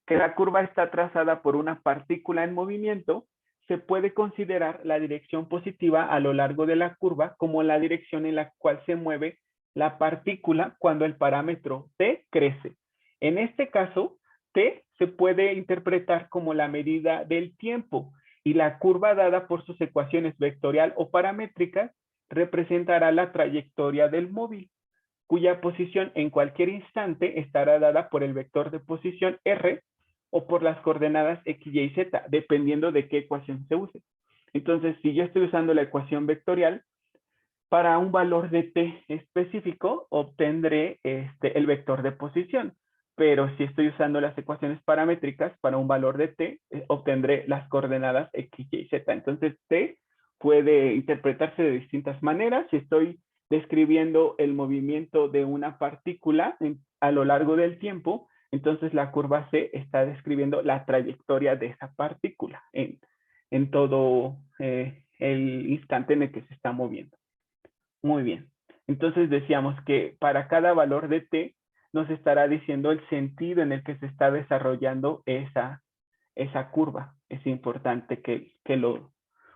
que la curva está trazada por una partícula en movimiento, se puede considerar la dirección positiva a lo largo de la curva como la dirección en la cual se mueve la partícula cuando el parámetro t crece. En este caso, t se puede interpretar como la medida del tiempo y la curva dada por sus ecuaciones vectorial o paramétricas representará la trayectoria del móvil, cuya posición en cualquier instante estará dada por el vector de posición r o por las coordenadas x, y, z, dependiendo de qué ecuación se use. Entonces, si yo estoy usando la ecuación vectorial, para un valor de t específico, obtendré el vector de posición. Pero si estoy usando las ecuaciones paramétricas, para un valor de t, obtendré las coordenadas x, y, z. Entonces, t puede interpretarse de distintas maneras. Si estoy describiendo el movimiento de una partícula a lo largo del tiempo, entonces la curva C está describiendo la trayectoria de esa partícula en todo el instante en el que se está moviendo. Muy bien. Entonces decíamos que para cada valor de t nos estará diciendo el sentido en el que se está desarrollando esa curva. Es importante que lo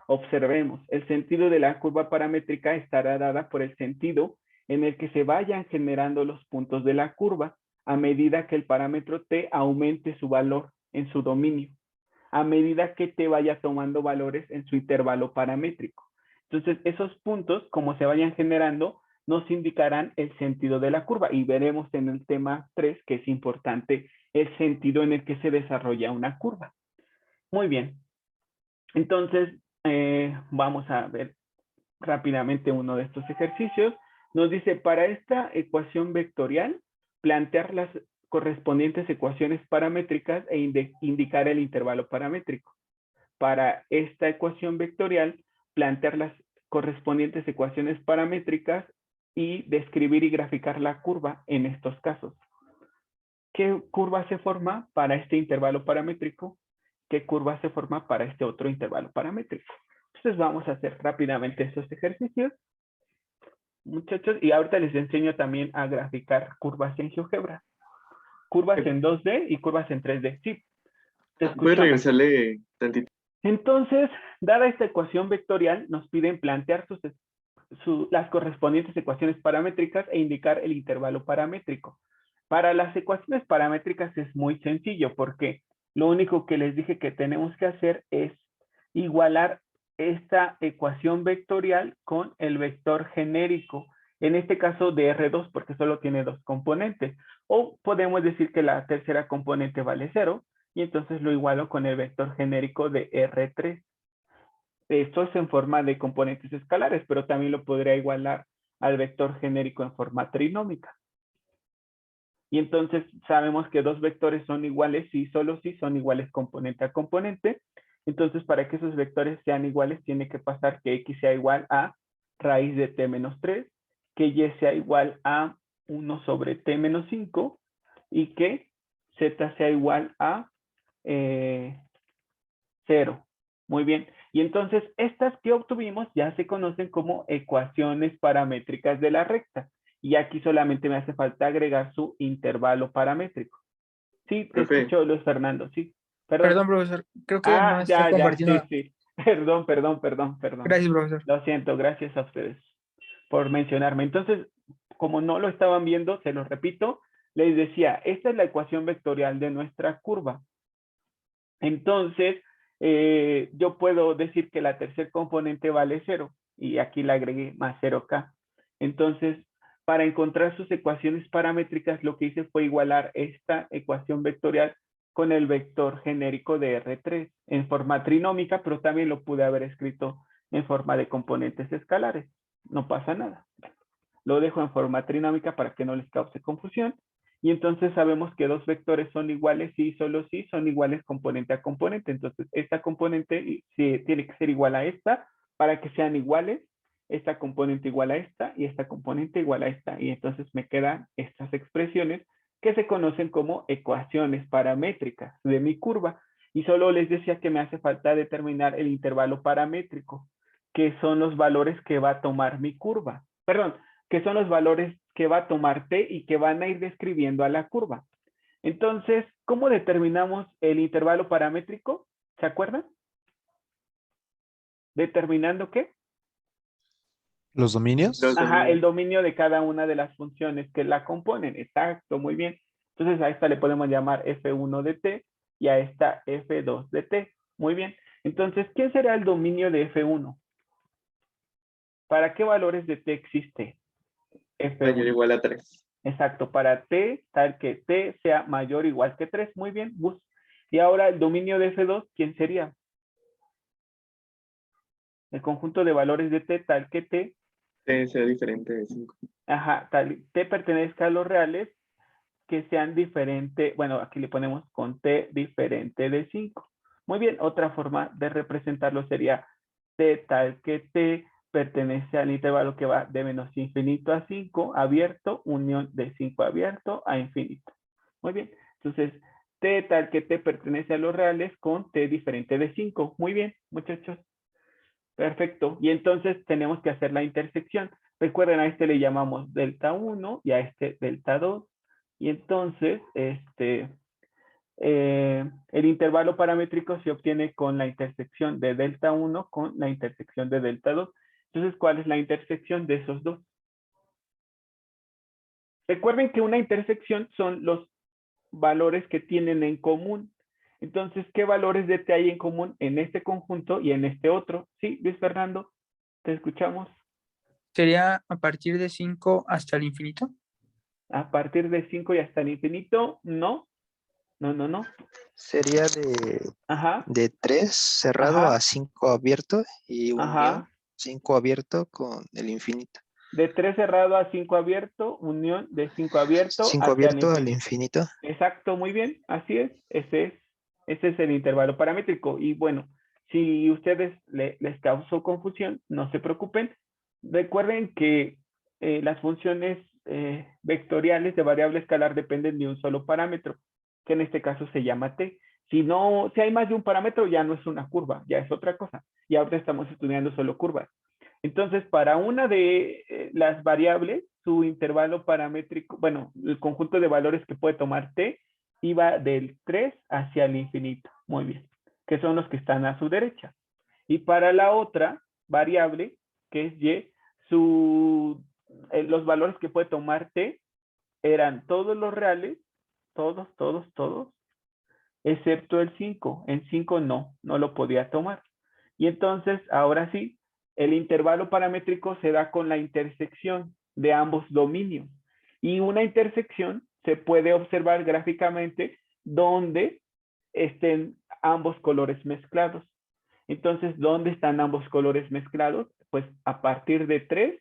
observemos. El sentido de la curva paramétrica estará dada por el sentido en el que se vayan generando los puntos de la curva a medida que el parámetro t aumente su valor en su dominio, a medida que t vaya tomando valores en su intervalo paramétrico. Entonces, esos puntos, como se vayan generando, nos indicarán el sentido de la curva. Y veremos en el tema 3 que es importante el sentido en el que se desarrolla una curva. Muy bien. Entonces, vamos a ver rápidamente uno de estos ejercicios. Nos dice, para esta ecuación vectorial, plantear las correspondientes ecuaciones paramétricas e indicar el intervalo paramétrico. Para esta ecuación vectorial, plantear las correspondientes ecuaciones paramétricas y describir y graficar la curva en estos casos. ¿Qué curva se forma para este intervalo paramétrico? ¿Qué curva se forma para este otro intervalo paramétrico? Entonces vamos a hacer rápidamente estos ejercicios, muchachos, y ahorita les enseño también a graficar curvas en GeoGebra. Curvas en 2D y curvas en 3D. Sí. ¿Puedes regresarle tantito? Entonces, dada esta ecuación vectorial, nos piden plantear las correspondientes ecuaciones paramétricas e indicar el intervalo paramétrico. Para las ecuaciones paramétricas es muy sencillo porque lo único que les dije que tenemos que hacer es igualar esta ecuación vectorial con el vector genérico, en este caso de R2 porque solo tiene dos componentes. O podemos decir que la tercera componente vale 0 y entonces lo igualo con el vector genérico de R3. Esto es en forma de componentes escalares, pero también lo podría igualar al vector genérico en forma trinómica. Y entonces sabemos que dos vectores son iguales si solo si son iguales componente a componente. Entonces, para que esos vectores sean iguales, tiene que pasar que x sea igual a raíz de t menos 3, que y sea igual a 1 sobre t menos 5 y que z sea igual a 0. Muy bien. Y entonces estas que obtuvimos ya se conocen como ecuaciones paramétricas de la recta. Y aquí solamente me hace falta agregar su intervalo paramétrico. Sí, te Profe. escucho, Luis Fernando, sí. Perdón. Perdón, profesor. Creo que no está Ya, compartiendo. sí. Perdón. Gracias, profesor. Lo siento, gracias a ustedes por mencionarme. Entonces, como no lo estaban viendo, se los repito, les decía, esta es la ecuación vectorial de nuestra curva. Entonces, yo puedo decir que la tercer componente vale 0 y aquí le agregué más 0k. Entonces, para encontrar sus ecuaciones paramétricas, lo que hice fue igualar esta ecuación vectorial con el vector genérico de R3 en forma trinómica, pero también lo pude haber escrito en forma de componentes escalares. No pasa nada. Lo dejo en forma trinómica para que no les cause confusión. Y entonces sabemos que dos vectores son iguales si solo si son iguales componente a componente. Entonces, esta componente tiene que ser igual a esta para que sean iguales. Esta componente igual a esta y esta componente igual a esta. Y entonces me quedan estas expresiones que se conocen como ecuaciones paramétricas de mi curva. Y solo les decía que me hace falta determinar el intervalo paramétrico, que son los valores que va a tomar mi curva. Perdón, que son los valores que va a tomar t y que van a ir describiendo a la curva. Entonces, ¿cómo determinamos el intervalo paramétrico? ¿Se acuerdan? ¿Determinando qué? ¿Los dominios? Ajá, el dominio de cada una de las funciones que la componen. Exacto, muy bien. Entonces a esta le podemos llamar f1 de t y a esta f2 de t. Muy bien. Entonces, ¿qué será el dominio de f1? ¿Para qué valores de t existe? F1. Mayor o igual a 3. Exacto, para t, tal que t sea mayor o igual que 3. Muy bien, Gus. Y ahora el dominio de f2, ¿quién sería? El conjunto de valores de t tal que t. T sea diferente de 5. Ajá, tal t pertenezca a los reales que sean diferente. Bueno, aquí le ponemos con t diferente de 5. Muy bien, otra forma de representarlo sería t tal que t pertenece al intervalo que va de menos infinito a 5 abierto, unión de 5 abierto a infinito. Muy bien, entonces t tal que t pertenece a los reales con t diferente de 5. Muy bien, muchachos. Perfecto. Y entonces tenemos que hacer la intersección. Recuerden, a este le llamamos delta 1 y a este delta 2. Y entonces, el intervalo paramétrico se obtiene con la intersección de delta 1 con la intersección de delta 2. Entonces, ¿cuál es la intersección de esos dos? Recuerden que una intersección son los valores que tienen en común. Entonces, ¿qué valores de t hay en común en este conjunto y en este otro? Sí, Luis Fernando, te escuchamos. ¿Sería a partir de 5 hasta el infinito? A partir de 5 y hasta el infinito, no. No. Sería Ajá, de 3 cerrado Ajá. a 5 abierto y unión ajá. 5 abierto con el infinito. De 3 cerrado a 5 abierto, unión de 5 abierto 5 hacia el abierto al infinito. infinito. Exacto, muy bien, así es. Ese es el intervalo paramétrico. Y bueno, si ustedes les causó confusión, no se preocupen. Recuerden que las funciones vectoriales de variable escalar dependen de un solo parámetro, que en este caso se llama t. Si hay más de un parámetro, ya no es una curva, ya es otra cosa. Y ahora estamos estudiando solo curvas. Entonces, para una de las variables, su intervalo paramétrico, bueno, el conjunto de valores que puede tomar t, iba del 3 hacia el infinito. Muy bien. Que son los que están a su derecha. Y para la otra variable, que es y, los valores que puede tomar t eran todos los reales, todos, excepto el 5. En 5 no lo podía tomar. Y entonces, ahora sí, el intervalo paramétrico se da con la intersección de ambos dominios. Y una intersección se puede observar gráficamente donde estén ambos colores mezclados. Entonces, ¿dónde están ambos colores mezclados? Pues a partir de 3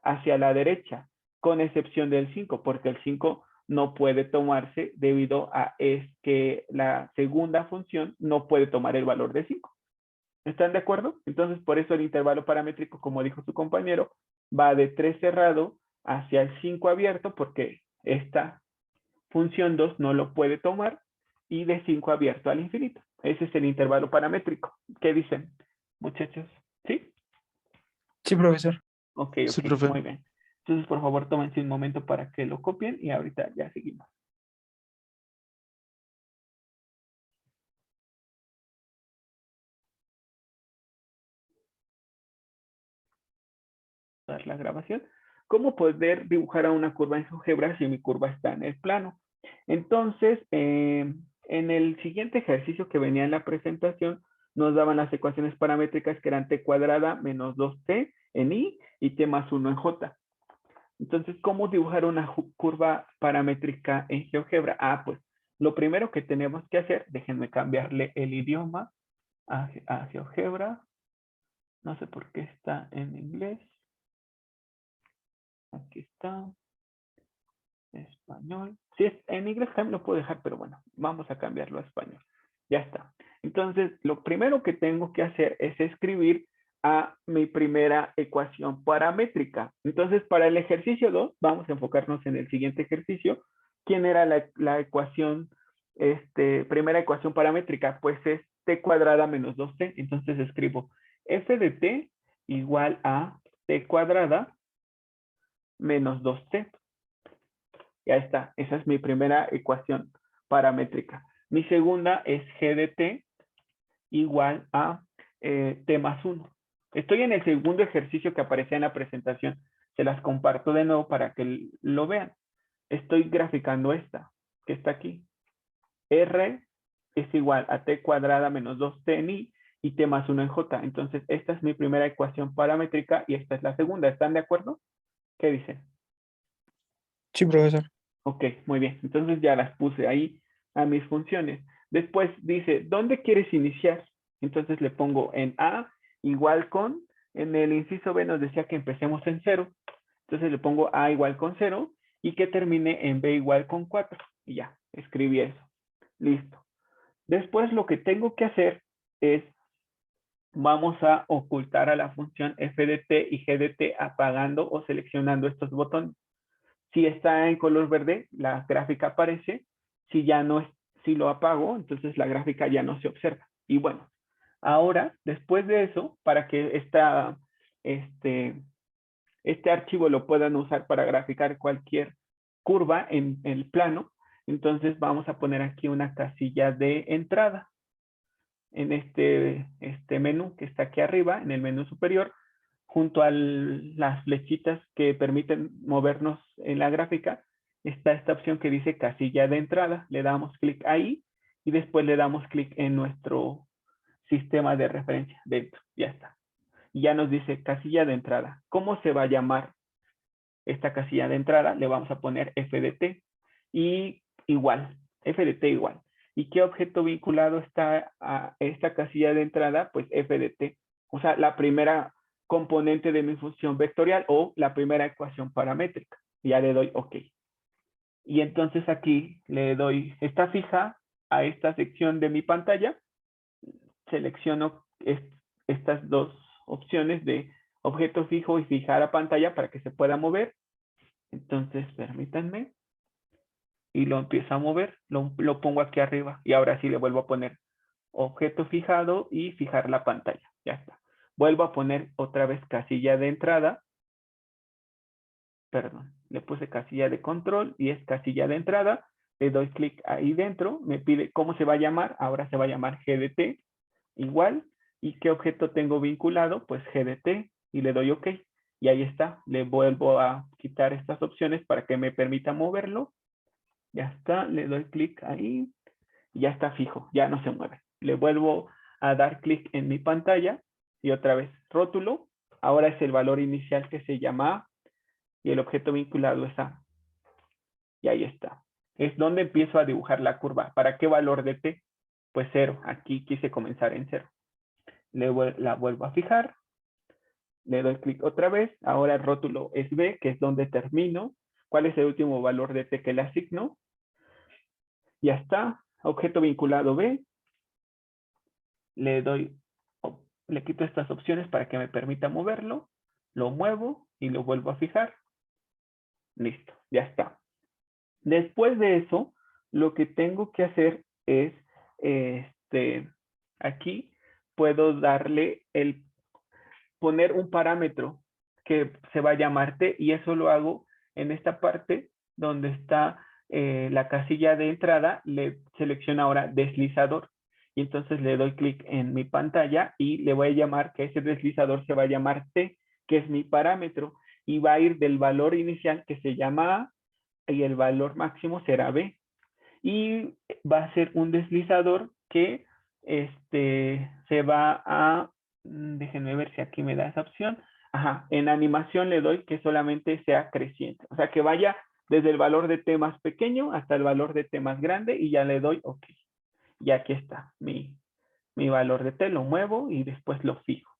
hacia la derecha, con excepción del 5, porque el 5 no puede tomarse debido a es que la segunda función no puede tomar el valor de 5. ¿Están de acuerdo? Entonces, por eso el intervalo paramétrico, como dijo su compañero, va de 3 cerrado hacia el 5 abierto, porque esta función 2 no lo puede tomar, y de 5 abierto al infinito. Ese es el intervalo paramétrico. ¿Qué dicen, muchachos? ¿Sí? Sí, profesor. Ok, Sí, ok, profe. muy bien. Entonces, por favor, tómense un momento para que lo copien y ahorita ya seguimos. Dar la grabación. ¿Cómo poder dibujar a una curva en GeoGebra si mi curva está en el plano? Entonces, en el siguiente ejercicio que venía en la presentación, nos daban las ecuaciones paramétricas que eran t cuadrada menos 2t en i y t más 1 en j. Entonces, ¿cómo dibujar una curva paramétrica en GeoGebra? Ah, pues lo primero que tenemos que hacer, déjenme cambiarle el idioma a GeoGebra. No sé por qué está en inglés. Aquí está. Español. Si es en inglés también lo puedo dejar, pero bueno, vamos a cambiarlo a español. Ya está. Entonces, lo primero que tengo que hacer es escribir a mi primera ecuación paramétrica. Entonces, para el ejercicio 2, vamos a enfocarnos en el siguiente ejercicio. ¿Quién era la ecuación, primera ecuación paramétrica? Pues es t cuadrada menos 2t. Entonces escribo f de t igual a t cuadrada menos 2t. Ya está, esa es mi primera ecuación paramétrica. Mi segunda es g de t igual a t más 1. Estoy en el segundo ejercicio que aparecía en la presentación. Se las comparto de nuevo para que lo vean. Estoy graficando esta, que está aquí. R es igual a t cuadrada menos 2t en i y t más 1 en j. Entonces, esta es mi primera ecuación paramétrica y esta es la segunda. ¿Están de acuerdo? ¿Qué dicen? Sí, profesor. Ok, muy bien. Entonces ya las puse ahí a mis funciones. Después dice, ¿dónde quieres iniciar? Entonces le pongo en A igual con, en el inciso B nos decía que empecemos en 0. Entonces le pongo A igual con 0 y que termine en B igual con 4. Y ya, escribí eso. Listo. Después lo que tengo que hacer es, vamos a ocultar a la función f de t y g de t apagando o seleccionando estos botones. Si está en color verde, la gráfica aparece. Si ya no es, si lo apago, entonces la gráfica ya no se observa. Y bueno, ahora, después de eso, para que este archivo lo puedan usar para graficar cualquier curva en el plano, entonces vamos a poner aquí una casilla de entrada. En este menú que está aquí arriba, en el menú superior, junto a las flechitas que permiten movernos en la gráfica, está esta opción que dice casilla de entrada. Le damos clic ahí y después le damos clic en nuestro sistema de referencia dentro. Ya está. Y ya nos dice casilla de entrada. ¿Cómo se va a llamar esta casilla de entrada? Le vamos a poner FDT y igual, FDT igual. ¿Y qué objeto vinculado está a esta casilla de entrada? Pues FDT. O sea, la primera componente de mi función vectorial o la primera ecuación paramétrica. Ya le doy OK. Y entonces aquí le doy, está fija a esta sección de mi pantalla. Selecciono estas dos opciones de objeto fijo y fijar a pantalla para que se pueda mover. Entonces, permítanme. Y lo empiezo a mover, lo pongo aquí arriba. Y ahora sí le vuelvo a poner objeto fijado y fijar la pantalla. Ya está. Vuelvo a poner otra vez casilla de entrada. Perdón, le puse casilla de control y es casilla de entrada. Le doy clic ahí dentro. Me pide cómo se va a llamar. Ahora se va a llamar GDT. Igual. ¿Y qué objeto tengo vinculado? Pues GDT. Y le doy OK. Y ahí está. Le vuelvo a quitar estas opciones para que me permita moverlo. Ya está. Le doy clic ahí. Y ya está fijo. Ya no se mueve. Le vuelvo a dar clic en mi pantalla. Y otra vez rótulo. Ahora es el valor inicial que se llama A. Y el objeto vinculado es A. Y ahí está. Es donde empiezo a dibujar la curva. ¿Para qué valor de t? Pues 0. Aquí quise comenzar en 0. La vuelvo a fijar. Le doy clic otra vez. Ahora el rótulo es B, que es donde termino. ¿Cuál es el último valor de t que le asigno? Ya está. Objeto vinculado B. Le quito estas opciones para que me permita moverlo. Lo muevo y lo vuelvo a fijar. Listo, ya está. Después de eso, lo que tengo que hacer es, aquí puedo poner un parámetro que se va a llamar t, y eso lo hago en esta parte donde está la casilla de entrada. Le selecciono ahora deslizador, y entonces le doy clic en mi pantalla y le voy a llamar que ese deslizador se va a llamar t, que es mi parámetro, y va a ir del valor inicial que se llama a, y el valor máximo será b, y va a ser un deslizador que se va a, déjenme ver si aquí me da esa opción. Ajá, en animación le doy que solamente sea creciente, o sea que vaya desde el valor de t más pequeño hasta el valor de t más grande, y ya le doy OK. Y aquí está mi valor de t, lo muevo y después lo fijo.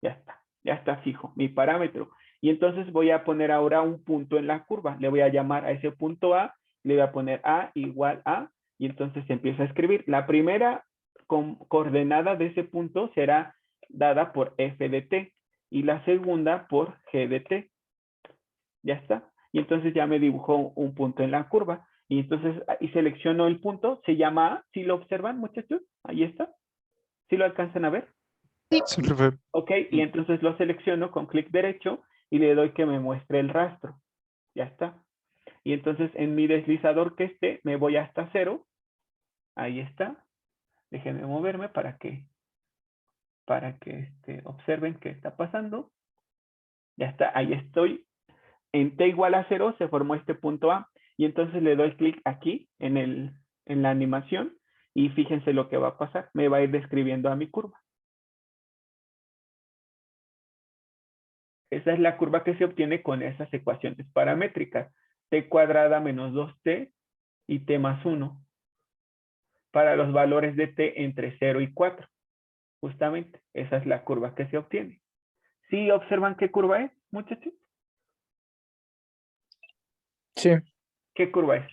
Ya está fijo mi parámetro. Y entonces voy a poner ahora un punto en la curva. Le voy a llamar a ese punto A, le voy a poner A igual a, y entonces se empieza a escribir. La primera coordenada de ese punto será dada por f de t, y la segunda por g de t. Ya está. Y entonces ya me dibujó un punto en la curva. Y entonces ahí selecciono el punto, se llama A. ¿Sí lo observan, muchachos? Ahí está. ¿Sí lo alcanzan a ver? Sí, profe. Ok, y entonces lo selecciono con clic derecho y le doy que me muestre el rastro. Ya está. Y entonces en mi deslizador que esté, me voy hasta 0. Ahí está. Déjenme moverme para que observen qué está pasando. Ya está, ahí estoy. En t igual a 0 se formó este punto A. Y entonces le doy clic aquí en la animación, y fíjense lo que va a pasar. Me va a ir describiendo a mi curva. Esa es la curva que se obtiene con esas ecuaciones paramétricas. T cuadrada menos 2t y t más 1. Para los valores de t entre 0 y 4. Justamente, esa es la curva que se obtiene. ¿Sí observan qué curva es, muchachos? Sí, ¿Qué curva es?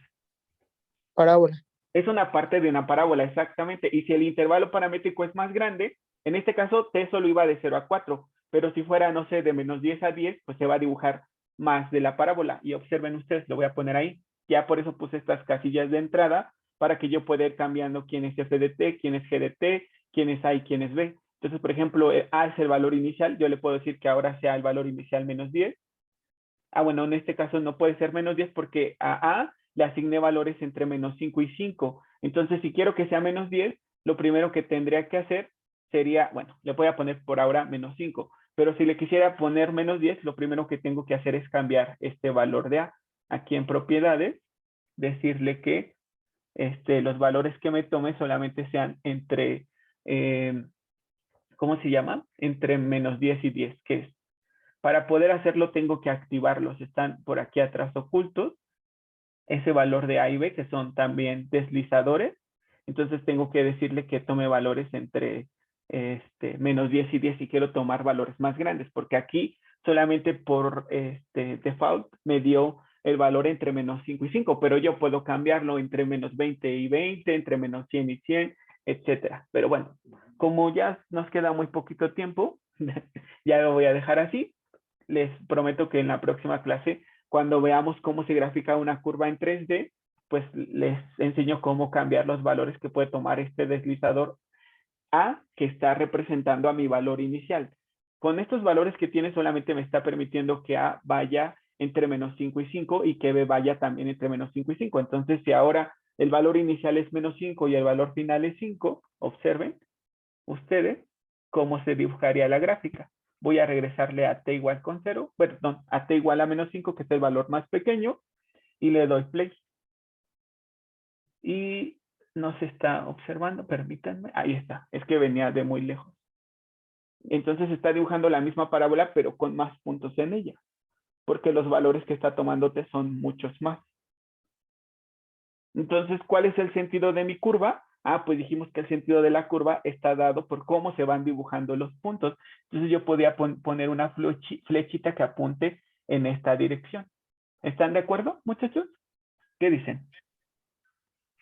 parábola. Es una parte de una parábola, exactamente. Y si el intervalo paramétrico es más grande, en este caso t solo iba de 0 a 4. Pero si fuera, no sé, de menos 10 a 10, pues se va a dibujar más de la parábola. Y observen ustedes, lo voy a poner ahí. Ya por eso puse estas casillas de entrada, para que yo pueda ir cambiando quién es f de t, quién es g de t, quién es a y quién es b. Entonces, por ejemplo, a es el valor inicial. Yo le puedo decir que ahora sea el valor inicial menos 10. Bueno, en este caso no puede ser menos 10 porque a le asigné valores entre menos 5 y 5. Entonces, si quiero que sea menos 10, lo primero que tendría que hacer sería, bueno, le voy a poner por ahora menos 5. Pero si le quisiera poner menos 10, lo primero que tengo que hacer es cambiar este valor de a. Aquí en propiedades, decirle que los valores que me tome solamente sean entre, ¿cómo se llama? Entre menos 10 y 10, que es. Para poder hacerlo tengo que activarlos. Están por aquí atrás ocultos. Ese valor de A y B, que son también deslizadores. Entonces tengo que decirle que tome valores entre menos 10 y 10, y quiero tomar valores más grandes, porque aquí solamente por default me dio el valor entre menos 5 y 5, pero yo puedo cambiarlo entre menos 20 y 20, entre menos 100 y 100, etcétera. Pero bueno, como ya nos queda muy poquito tiempo, ya lo voy a dejar así. Les prometo que en la próxima clase, cuando veamos cómo se grafica una curva en 3D, pues les enseño cómo cambiar los valores que puede tomar este deslizador A, que está representando a mi valor inicial. Con estos valores que tiene, solamente me está permitiendo que A vaya entre menos 5 y 5, y que B vaya también entre menos 5 y 5. Entonces, si ahora el valor inicial es menos 5 y el valor final es 5, observen ustedes cómo se dibujaría la gráfica. Voy a regresarle a t igual con 0, perdón, a t igual a menos 5, que es el valor más pequeño, y le doy play. Y no se está observando, permítanme. Ahí está, es que venía de muy lejos. Entonces está dibujando la misma parábola, pero con más puntos en ella, porque los valores que está tomando t son muchos más. Entonces, ¿cuál es el sentido de mi curva? Pues dijimos que el sentido de la curva está dado por cómo se van dibujando los puntos. Entonces yo podía poner una flechita que apunte en esta dirección. ¿Están de acuerdo, muchachos? ¿Qué dicen?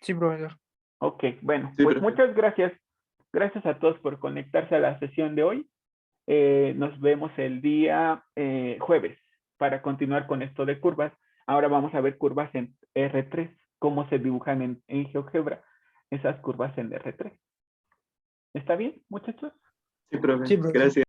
Sí, profesor. Ok, bueno, Sí, pues profe. muchas gracias. Gracias a todos por conectarse a la sesión de hoy. Nos vemos el día jueves para continuar con esto de curvas. Ahora vamos a ver curvas en R3, cómo se dibujan en GeoGebra esas curvas en R3. ¿Está bien, muchachos? Sí, profe. Sí, profesor. Gracias.